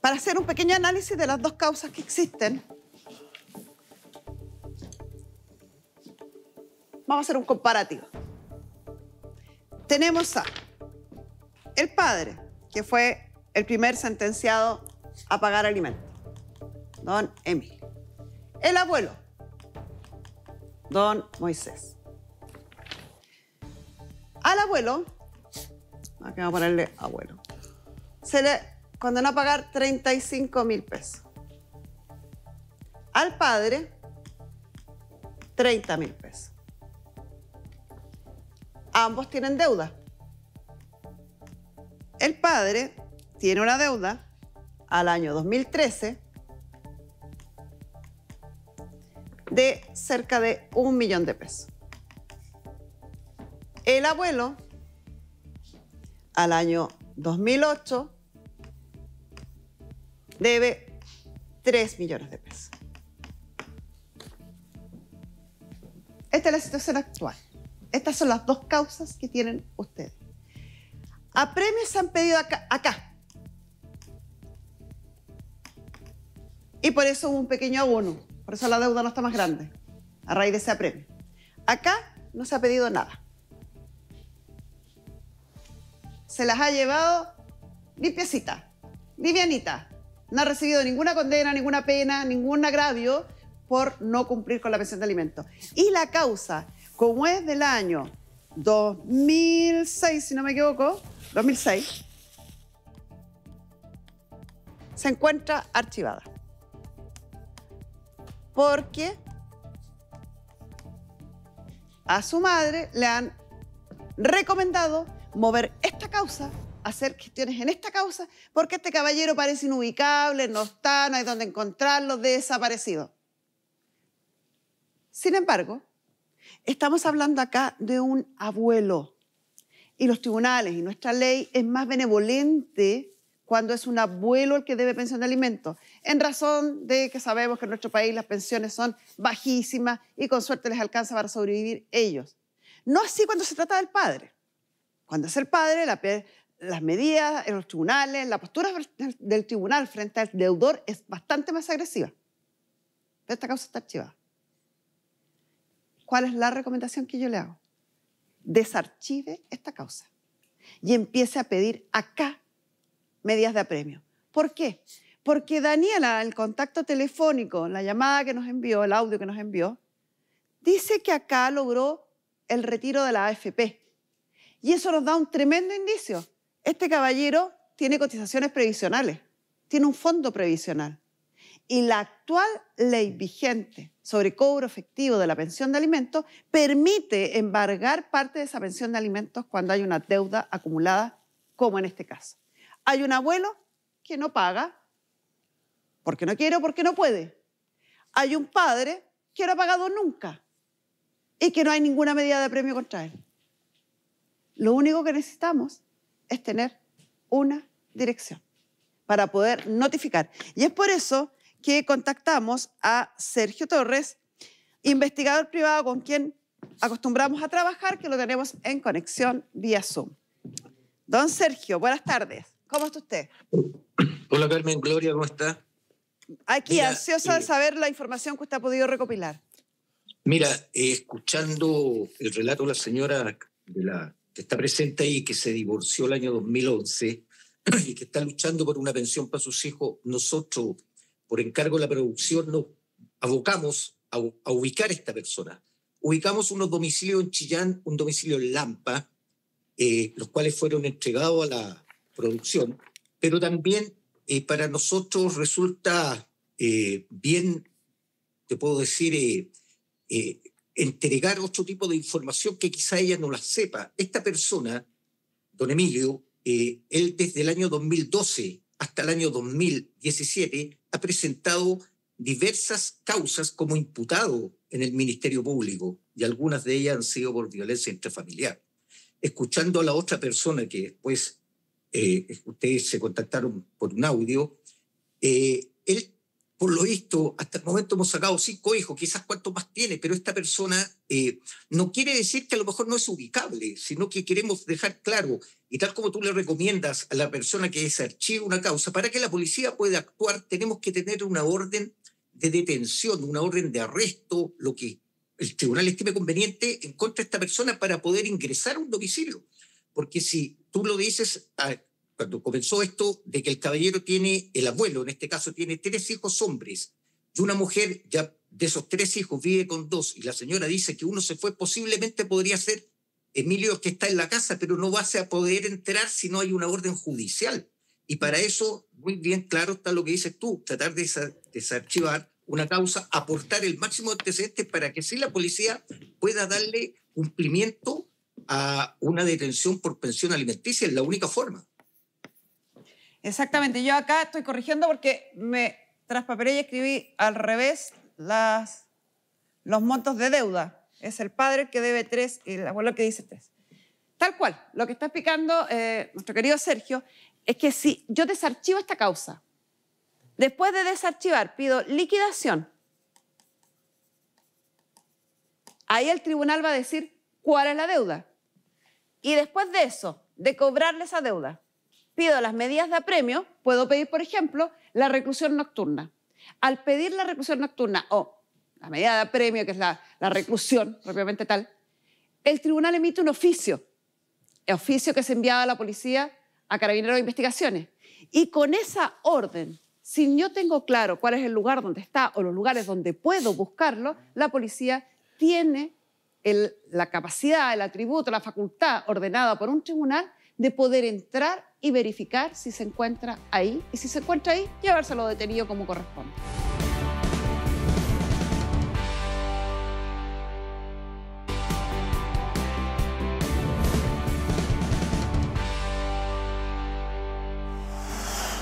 para hacer un pequeño análisis de las dos causas que existen. Vamos a hacer un comparativo. Tenemos a el padre, que fue el primer sentenciado a pagar alimentos, don Emilio. El abuelo, don Moisés. Al abuelo, aquí vamos a ponerle abuelo, se le condenó a pagar 35.000 pesos. Al padre, 30.000 pesos. Ambos tienen deuda. El padre tiene una deuda al año 2013 de cerca de 1 millón de pesos. El abuelo, al año 2008, debe 3 millones de pesos. Esta es la situación actual. Estas son las dos causas que tienen ustedes. Apremios se han pedido acá. Y por eso hubo un pequeño abono. Por eso la deuda no está más grande, a raíz de ese apremio. Acá no se ha pedido nada. Se las ha llevado limpiecita, livianita. No ha recibido ninguna condena, ninguna pena, ningún agravio por no cumplir con la pensión de alimentos. Y la causa, como es del año 2006, si no me equivoco, 2006, se encuentra archivada. Porque a su madre le han recomendado mover esta causa, hacer gestiones en esta causa, porque este caballero parece inubicable, no está, no hay dónde encontrarlo, desaparecido. Sin embargo, estamos hablando acá de un abuelo. Y los tribunales y nuestra ley es más benevolente cuando es un abuelo el que debe pensión de alimentos, en razón de que sabemos que en nuestro país las pensiones son bajísimas y con suerte les alcanza para sobrevivir ellos. No así cuando se trata del padre. Cuando es el padre, las medidas en los tribunales, la postura del tribunal frente al deudor es bastante más agresiva. Pero esta causa está archivada. ¿Cuál es la recomendación que yo le hago? Desarchive esta causa y empiece a pedir acá medidas de apremio. ¿Por qué? Porque Daniela, el contacto telefónico, la llamada que nos envió, el audio que nos envió, dice que acá logró el retiro de la AFP. Y eso nos da un tremendo indicio. Este caballero tiene cotizaciones previsionales, tiene un fondo previsional. Y la actual ley vigente sobre cobro efectivo de la pensión de alimentos permite embargar parte de esa pensión de alimentos cuando hay una deuda acumulada, como en este caso. Hay un abuelo que no paga porque no quiere o porque no puede. Hay un padre que no ha pagado nunca y que no hay ninguna medida de apremio contra él. Lo único que necesitamos es tener una dirección para poder notificar. Y es por eso que contactamos a Sergio Torres, investigador privado con quien acostumbramos a trabajar, que lo tenemos en conexión vía Zoom. Don Sergio, buenas tardes. ¿Cómo está usted? Hola Carmen Gloria, ¿cómo está? Aquí, mira, ansiosa de saber la información que usted ha podido recopilar. Mira, escuchando el relato de la señora, de la que está presente ahí, que se divorció el año 2011 y que está luchando por una pensión para sus hijos, nosotros, por encargo de la producción, nos abocamos a ubicar a esta persona. Ubicamos unos domicilios en Chillán, un domicilio en Lampa, los cuales fueron entregados a la producción, pero también para nosotros resulta bien, te puedo decir, entregar otro tipo de información que quizá ella no la sepa. Esta persona, don Emilio, él desde el año 2012 hasta el año 2017 ha presentado diversas causas como imputado en el Ministerio Público, y algunas de ellas han sido por violencia intrafamiliar. Escuchando a la otra persona que después ustedes se contactaron por un audio, él, por lo visto, hasta el momento hemos sacado 5 hijos, quizás cuántos más tiene, pero esta persona no quiere decir que a lo mejor no es ubicable, sino que queremos dejar claro, y tal como tú le recomiendas a la persona que desarchive una causa, para que la policía pueda actuar, tenemos que tener una orden de detención, una orden de arresto, lo que el tribunal estime conveniente en contra de esta persona para poder ingresar a un domicilio. Porque si tú lo dices, cuando comenzó esto, de que el caballero tiene, el abuelo en este caso, tiene 3 hijos hombres, y una mujer ya de esos 3 hijos vive con 2, y la señora dice que uno se fue, posiblemente podría ser Emilio, que está en la casa, pero no vas a poder enterar si no hay una orden judicial. Y para eso, muy bien claro está lo que dices tú, tratar de desarchivar una causa, aportar el máximo de antecedentes para que sí la policía pueda darle cumplimiento a una detención por pensión alimenticia. Es la única forma. Exactamente. Yo acá estoy corrigiendo porque me traspapelé y escribí al revés los montos de deuda. Es el padre el que debe 3 y el abuelo el que dice 3. Tal cual. Lo que está explicando nuestro querido Sergio es que si yo desarchivo esta causa, después de desarchivar pido liquidación, ahí el tribunal va a decir cuál es la deuda. Y después de eso, de cobrarle esa deuda, pido las medidas de apremio, puedo pedir, por ejemplo, la reclusión nocturna. Al pedir la reclusión nocturna o la medida de apremio, que es la reclusión propiamente tal, el tribunal emite un oficio, el oficio que se enviaba a la policía, a Carabineros de Investigaciones. Y con esa orden, si yo tengo claro cuál es el lugar donde está o los lugares donde puedo buscarlo, la policía tiene la capacidad, el atributo, la facultad ordenada por un tribunal de poder entrar y verificar si se encuentra ahí. Y si se encuentra ahí, llevárselo detenido como corresponde.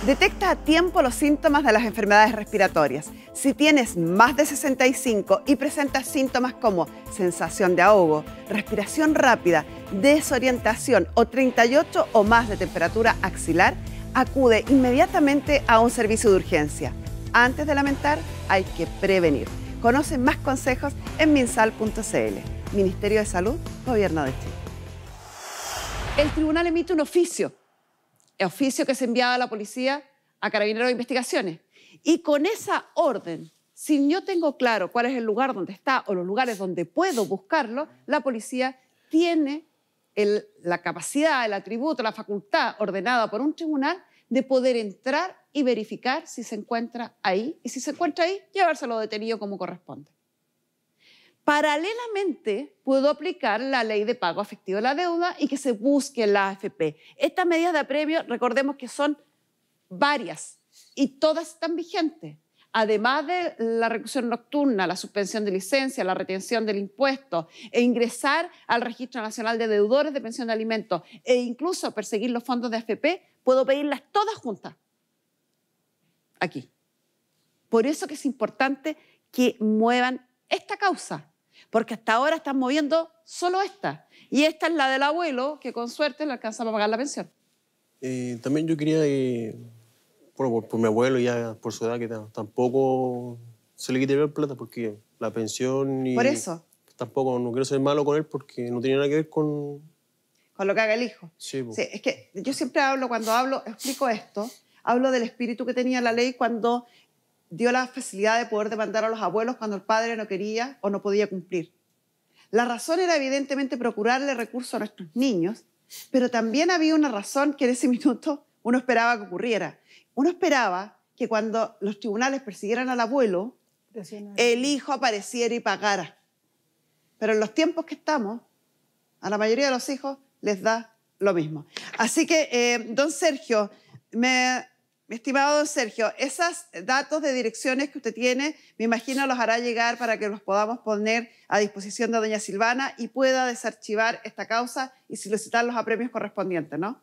Detecta a tiempo los síntomas de las enfermedades respiratorias. Si tienes más de 65 y presentas síntomas como sensación de ahogo, respiración rápida, desorientación o 38 o más de temperatura axilar, acude inmediatamente a un servicio de urgencia. Antes de lamentar, hay que prevenir. Conoce más consejos en minsal.cl. Ministerio de Salud, Gobierno de Chile. El tribunal emite un oficio. El oficio que se enviaba a la policía, a Carabineros de Investigaciones. Y con esa orden, si yo tengo claro cuál es el lugar donde está o los lugares donde puedo buscarlo, la policía tiene la capacidad, el atributo, la facultad ordenada por un tribunal de poder entrar y verificar si se encuentra ahí. Y si se encuentra ahí, llevárselo detenido como corresponde. Paralelamente, puedo aplicar la ley de pago efectivo de la deuda y que se busque en la AFP. Estas medidas de apremio, recordemos que son varias y todas están vigentes. Además de la reclusión nocturna, la suspensión de licencia, la retención del impuesto e ingresar al Registro Nacional de Deudores de Pensión de Alimentos e incluso perseguir los fondos de AFP, puedo pedirlas todas juntas aquí. Por eso que es importante que muevan esta causa. Porque hasta ahora están moviendo solo esta. Y esta es la del abuelo, que con suerte le alcanza para pagar la pensión. También yo quería, por mi abuelo, ya por su edad, que tampoco se le quite la plata, porque la pensión... Por eso. Tampoco, no quiero ser malo con él, porque no tiene nada que ver con... Con lo que haga el hijo. Sí, sí, es que yo siempre cuando hablo, explico esto, hablo del espíritu que tenía la ley cuando dio la facilidad de poder demandar a los abuelos cuando el padre no quería o no podía cumplir. La razón era evidentemente procurarle recursos a nuestros niños, pero también había una razón que en ese minuto uno esperaba que ocurriera. Uno esperaba que cuando los tribunales persiguieran al abuelo, el hijo apareciera y pagara. Pero en los tiempos que estamos, a la mayoría de los hijos les da lo mismo. Así que, don Sergio, mi estimado don Sergio, esos datos de direcciones que usted tiene, me imagino los hará llegar para que los podamos poner a disposición de doña Silvana y pueda desarchivar esta causa y solicitar los apremios correspondientes, ¿no?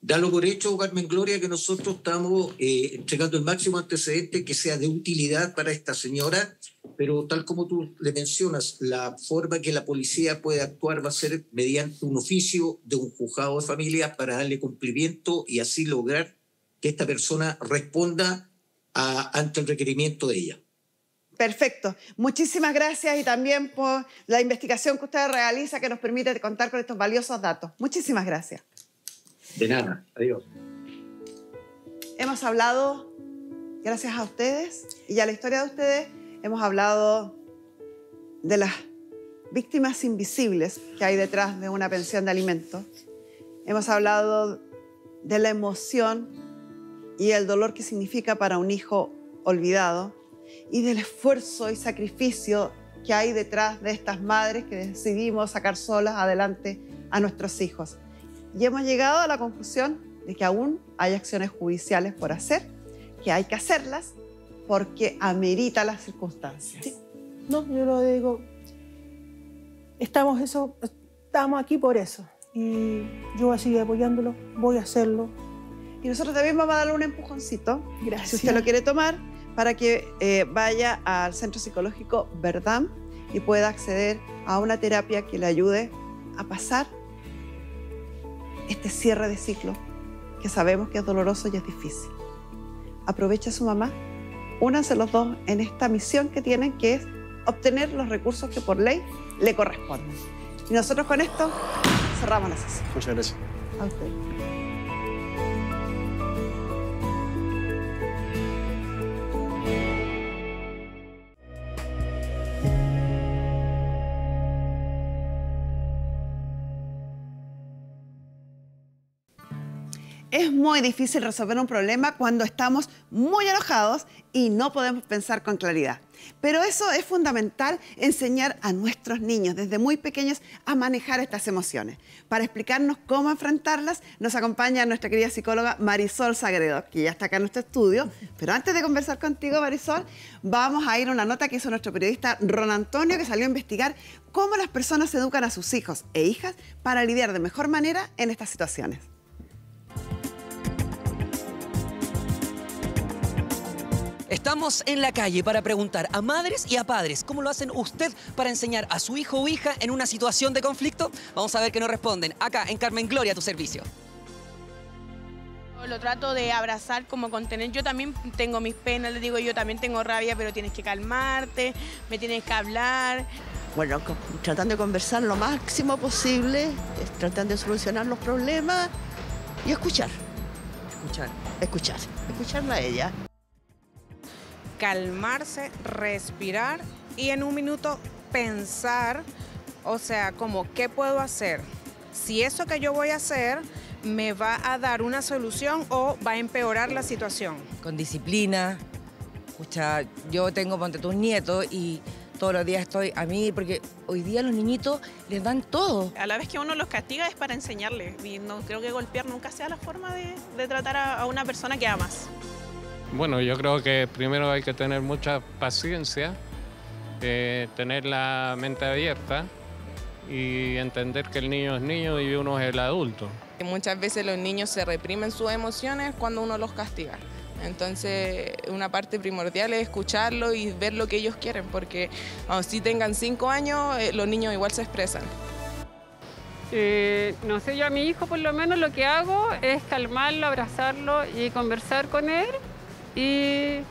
Dalo por hecho, Carmen Gloria, que nosotros estamos entregando el máximo antecedente que sea de utilidad para esta señora, pero tal como tú le mencionas, la forma que la policía puede actuar va a ser mediante un oficio de un juzgado de familia para darle cumplimiento y así lograr que esta persona responda ante el requerimiento de ella. Perfecto. Muchísimas gracias y también por la investigación que usted realiza que nos permite contar con estos valiosos datos. Muchísimas gracias. De nada. Adiós. Hemos hablado, gracias a ustedes y a la historia de ustedes, hemos hablado de las víctimas invisibles que hay detrás de una pensión de alimentos. Hemos hablado de la emoción y el dolor que significa para un hijo olvidado y del esfuerzo y sacrificio que hay detrás de estas madres que decidimos sacar solas adelante a nuestros hijos. Y hemos llegado a la conclusión de que aún hay acciones judiciales por hacer, que hay que hacerlas porque amerita las circunstancias. Sí. No, yo lo digo, estamos aquí por eso. Y yo voy a seguir apoyándolo, voy a hacerlo. Y nosotros también vamos a darle un empujoncito, gracias, si usted lo quiere tomar, para que vaya al Centro Psicológico Verdam y pueda acceder a una terapia que le ayude a pasar este cierre de ciclo, que sabemos que es doloroso y es difícil. Aproveche a su mamá, únanse los dos en esta misión que tienen, que es obtener los recursos que por ley le corresponden. Y nosotros con esto cerramos la sesión. Muchas gracias. A usted. Es muy difícil resolver un problema cuando estamos muy enojados y no podemos pensar con claridad. Pero eso es fundamental, enseñar a nuestros niños desde muy pequeños a manejar estas emociones. Para explicarnos cómo enfrentarlas, nos acompaña nuestra querida psicóloga Marisol Sagredo, que ya está acá en nuestro estudio. Pero antes de conversar contigo, Marisol, vamos a ir a una nota que hizo nuestro periodista Ron Antonio, que salió a investigar cómo las personas educan a sus hijos e hijas para lidiar de mejor manera en estas situaciones. Estamos en la calle para preguntar a madres y a padres cómo lo hacen usted para enseñar a su hijo o hija en una situación de conflicto. Vamos a ver qué nos responden acá en Carmen Gloria, a tu servicio. Lo trato de abrazar, como contener. Yo también tengo mis penas, les digo, yo también tengo rabia, pero tienes que calmarte, me tienes que hablar. Bueno, tratando de conversar lo máximo posible, tratando de solucionar los problemas y escuchar. Escucharla a ella. Calmarse, respirar y en un minuto pensar, o sea, como ¿qué puedo hacer? Si eso que yo voy a hacer me va a dar una solución o va a empeorar la situación. Con disciplina. Escucha, yo tengo, ponte tus nietos y todos los días estoy a mí, porque hoy día los niñitos les dan todo. A la vez que uno los castiga es para enseñarles y no creo que golpear nunca sea la forma de tratar a una persona que amas. Bueno, yo creo que primero hay que tener mucha paciencia, tener la mente abierta y entender que el niño es niño y uno es el adulto. Muchas veces los niños se reprimen sus emociones cuando uno los castiga. Entonces, una parte primordial es escucharlo y ver lo que ellos quieren, porque si tengan 5 años, los niños igual se expresan. No sé, yo a mi hijo por lo menos lo que hago es calmarlo, abrazarlo y conversar con él. Y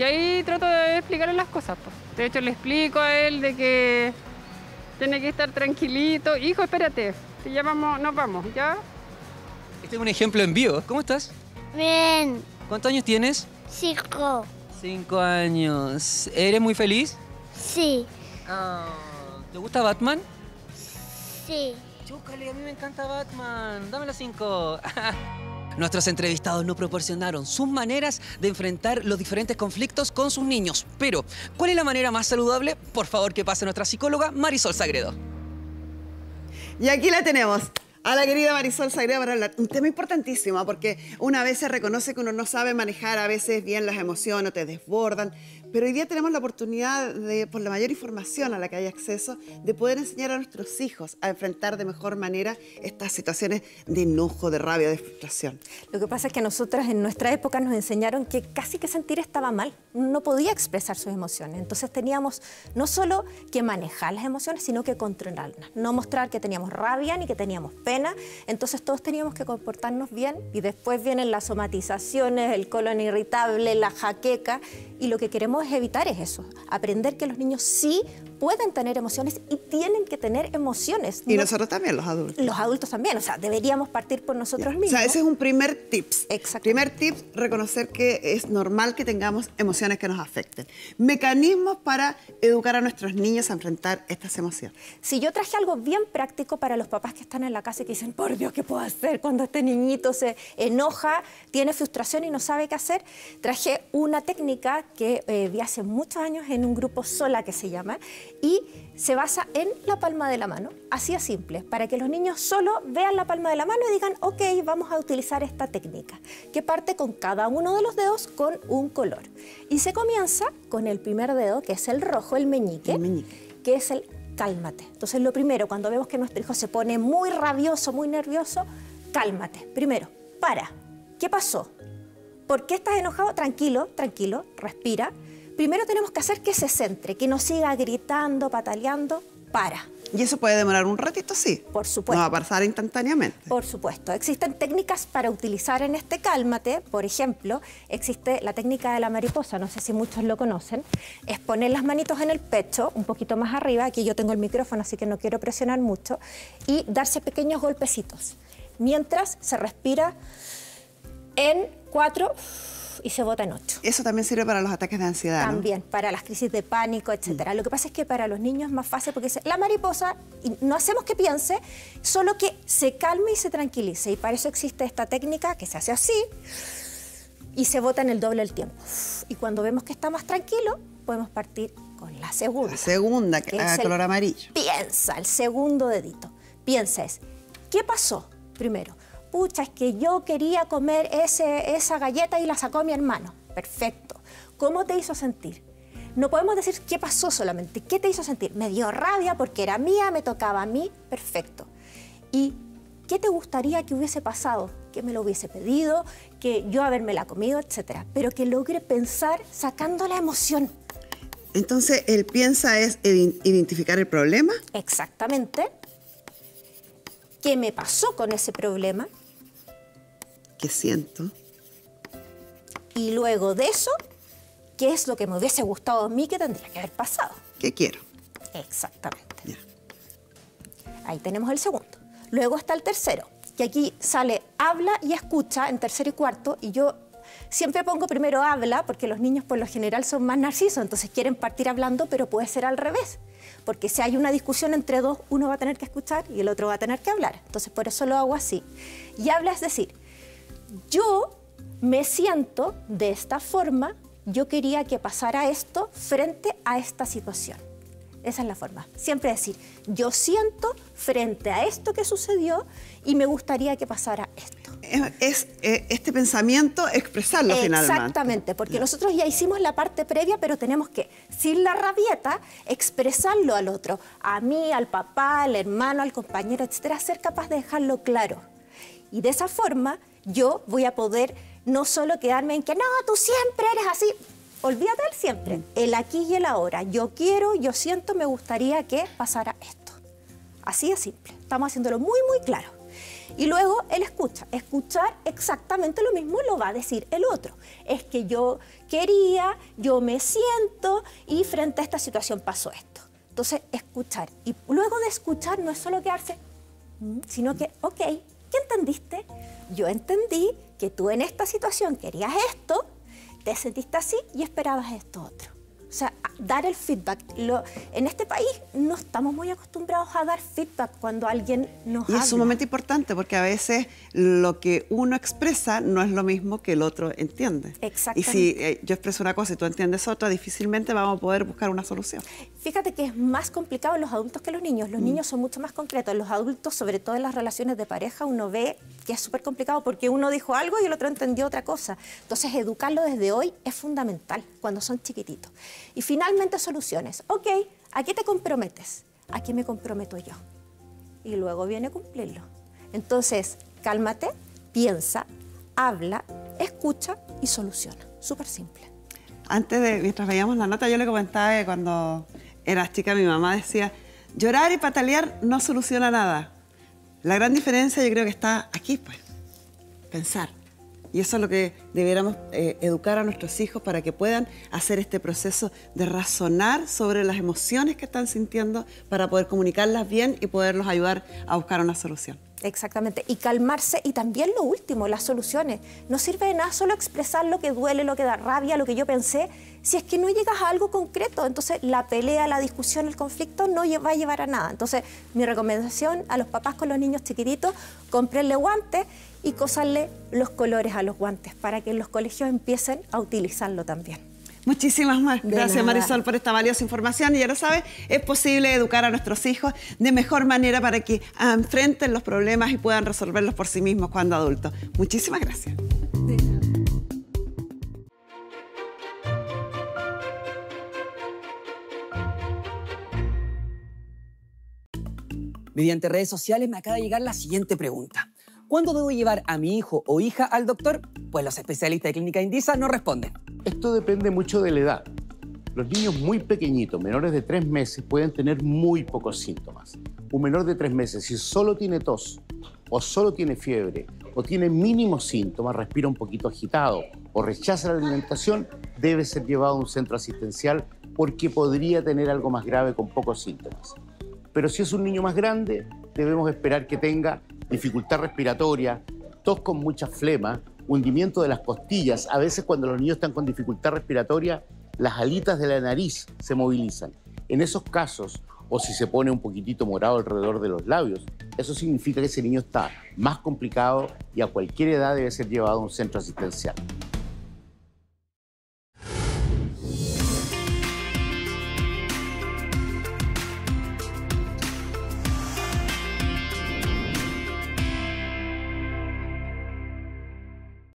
ahí trato de explicarle las cosas. Pues. De hecho, le explico a él de que tiene que estar tranquilito. Hijo, espérate, te llamamos, nos vamos, ¿ya? Este es un ejemplo en vivo. ¿Cómo estás? Bien. ¿Cuántos años tienes? 5. 5 años. ¿Eres muy feliz? Sí. Oh. ¿Te gusta Batman? Sí. Chúcale, a mí me encanta Batman. Dame las 5. Nuestros entrevistados nos proporcionaron sus maneras de enfrentar los diferentes conflictos con sus niños. Pero, ¿cuál es la manera más saludable? Por favor, que pase nuestra psicóloga Marisol Sagredo. Y aquí la tenemos, a la querida Marisol Sagredo para hablar. Un tema importantísimo, porque una vez se reconoce que uno no sabe manejar a veces bien las emociones, te desbordan. Pero hoy día tenemos la oportunidad de, por la mayor información a la que hay acceso, de poder enseñar a nuestros hijos a enfrentar de mejor manera estas situaciones de enojo, de rabia, de frustración. Lo que pasa es que nosotras en nuestra época nos enseñaron que casi que sentir estaba mal. No podía expresar sus emociones. Entonces teníamos no solo que manejar las emociones, sino que controlarlas. No mostrar que teníamos rabia ni que teníamos pena. Entonces todos teníamos que comportarnos bien y después vienen las somatizaciones, el colon irritable, la jaqueca. Y lo que queremos evitar es eso, aprender que los niños sí pueden tener emociones y tienen que tener emociones. Y nosotros también, los adultos. Los adultos también, o sea, deberíamos partir por nosotros mismos. O sea, ese es un primer tips. Exacto. Primer tips, reconocer que es normal que tengamos emociones que nos afecten. Mecanismos para educar a nuestros niños a enfrentar estas emociones. Si yo traje algo bien práctico para los papás que están en la casa y que dicen, por Dios, ¿qué puedo hacer cuando este niñito se enoja, tiene frustración y no sabe qué hacer? Traje una técnica que vi hace muchos años en un grupo Sola que se llama, y se basa en la palma de la mano, así de simple, para que los niños solo vean la palma de la mano y digan, ok, vamos a utilizar esta técnica, que parte con cada uno de los dedos con un color. Y se comienza con el primer dedo, que es el rojo, el meñique, que es el cálmate. Entonces lo primero, cuando vemos que nuestro hijo se pone muy rabioso, muy nervioso, cálmate. Primero, para. ¿Qué pasó? ¿Por qué estás enojado? Tranquilo, tranquilo, respira. Primero tenemos que hacer que se centre, que no siga gritando, pataleando. Para. ¿Y eso puede demorar un ratito? Sí. Por supuesto. No va a pasar instantáneamente. Por supuesto. Existen técnicas para utilizar en este cálmate. Por ejemplo, existe la técnica de la mariposa, no sé si muchos lo conocen. Es poner las manitos en el pecho, un poquito más arriba. Aquí yo tengo el micrófono, así que no quiero presionar mucho. Y darse pequeños golpecitos. Mientras se respira en 4 y se bota en 8. Eso también sirve para los ataques de ansiedad, También, ¿no? Para las crisis de pánico, etc. Lo que pasa es que para los niños es más fácil porque dice, la mariposa, y no hacemos que piense, solo que se calme y se tranquilice. Y para eso existe esta técnica que se hace así y se bota en el doble del tiempo. Y cuando vemos que está más tranquilo, podemos partir con la segunda. La segunda, que es color amarillo. Piensa, el segundo dedito. Piensa es, ¿qué pasó? Primero, pucha, es que yo quería comer esa galleta y la sacó mi hermano. Perfecto. ¿Cómo te hizo sentir? No podemos decir qué pasó solamente. ¿Qué te hizo sentir? Me dio rabia porque era mía, me tocaba a mí. Perfecto. ¿Y qué te gustaría que hubiese pasado? Que me lo hubiese pedido, que yo habérmela comido, etcétera. Pero que logre pensar sacando la emoción. Entonces, el piensa es identificar el problema. Exactamente. ¿Qué me pasó con ese problema? ¿Qué siento? Y luego de eso, ¿qué es lo que me hubiese gustado a mí que tendría que haber pasado? ¿Qué quiero? Exactamente. Yeah. Ahí tenemos el segundo. Luego está el tercero, que aquí sale habla y escucha en tercero y cuarto, y yo siempre pongo primero habla, porque los niños por lo general son más narcisos, entonces quieren partir hablando, pero puede ser al revés. Porque si hay una discusión entre dos, uno va a tener que escuchar y el otro va a tener que hablar. Entonces, por eso lo hago así. Y habla es decir, yo me siento de esta forma, yo quería que pasara esto frente a esta situación. Esa es la forma. Siempre decir, yo siento frente a esto que sucedió y me gustaría que pasara esto. Es este pensamiento expresarlo finalmente. Exactamente, porque nosotros ya hicimos la parte previa, pero tenemos que, sin la rabieta, expresarlo al otro, a mí, al papá, al hermano, al compañero, etcétera, ser capaz de dejarlo claro. Y de esa forma yo voy a poder no solo quedarme en que no, tú siempre eres así. Olvídate del siempre, el aquí y el ahora. Yo quiero, yo siento, me gustaría que pasara esto. Así de simple, estamos haciéndolo muy, muy claro. Y luego él escucha. Escuchar exactamente lo mismo lo va a decir el otro. Es que yo quería, yo me siento y frente a esta situación pasó esto. Entonces, escuchar. Y luego de escuchar no es solo quedarse, sino que, ok, ¿qué entendiste? Yo entendí que tú en esta situación querías esto, te sentiste así y esperabas esto otro. O sea, dar el feedback. En este país no estamos muy acostumbrados a dar feedback cuando alguien nos habla. Y es sumamente importante porque a veces lo que uno expresa no es lo mismo que el otro entiende. Exactamente. Y si yo expreso una cosa y tú entiendes otra, difícilmente vamos a poder buscar una solución. Fíjate que es más complicado en los adultos que los niños. Los niños son mucho más concretos. Los adultos, sobre todo en las relaciones de pareja, uno ve que es súper complicado porque uno dijo algo y el otro entendió otra cosa. Entonces, educarlo desde hoy es fundamental cuando son chiquititos. Y finalmente, soluciones. Ok, ¿a qué te comprometes? ¿A qué me comprometo yo? Y luego viene cumplirlo. Entonces, cálmate, piensa, habla, escucha y soluciona. Súper simple. Mientras veíamos la nota, yo le comentaba que cuando era chica mi mamá decía, llorar y patalear no soluciona nada. La gran diferencia yo creo que está aquí, pues, pensar. Y eso es lo que debiéramos educar a nuestros hijos para que puedan hacer este proceso de razonar sobre las emociones que están sintiendo para poder comunicarlas bien y poderlos ayudar a buscar una solución. Exactamente, y calmarse, y también lo último, las soluciones. No sirve de nada solo expresar lo que duele, lo que da rabia, lo que yo pensé, si es que no llegas a algo concreto. Entonces la pelea, la discusión, el conflicto no va a llevar a nada. Entonces mi recomendación a los papás con los niños chiquititos, cómprenle guantes y cósanle los colores a los guantes para que en los colegios empiecen a utilizarlo también. Muchísimas más. Gracias, Marisol, por esta valiosa información. Y ya lo sabes, es posible educar a nuestros hijos de mejor manera para que enfrenten los problemas y puedan resolverlos por sí mismos cuando adultos. Muchísimas gracias. Mediante redes sociales me acaba de llegar la siguiente pregunta. ¿Cuándo debo llevar a mi hijo o hija al doctor? Pues los especialistas de Clínica Indisa nos responden. Esto depende mucho de la edad. Los niños muy pequeñitos, menores de 3 meses, pueden tener muy pocos síntomas. Un menor de 3 meses, si solo tiene tos, o solo tiene fiebre, o tiene mínimos síntomas, respira un poquito agitado, o rechaza la alimentación, debe ser llevado a un centro asistencial porque podría tener algo más grave con pocos síntomas. Pero si es un niño más grande, debemos esperar que tenga dificultad respiratoria, tos con mucha flema, hundimiento de las costillas. A veces cuando los niños están con dificultad respiratoria, las alitas de la nariz se movilizan. En esos casos, o si se pone un poquitito morado alrededor de los labios, eso significa que ese niño está más complicado y a cualquier edad debe ser llevado a un centro asistencial.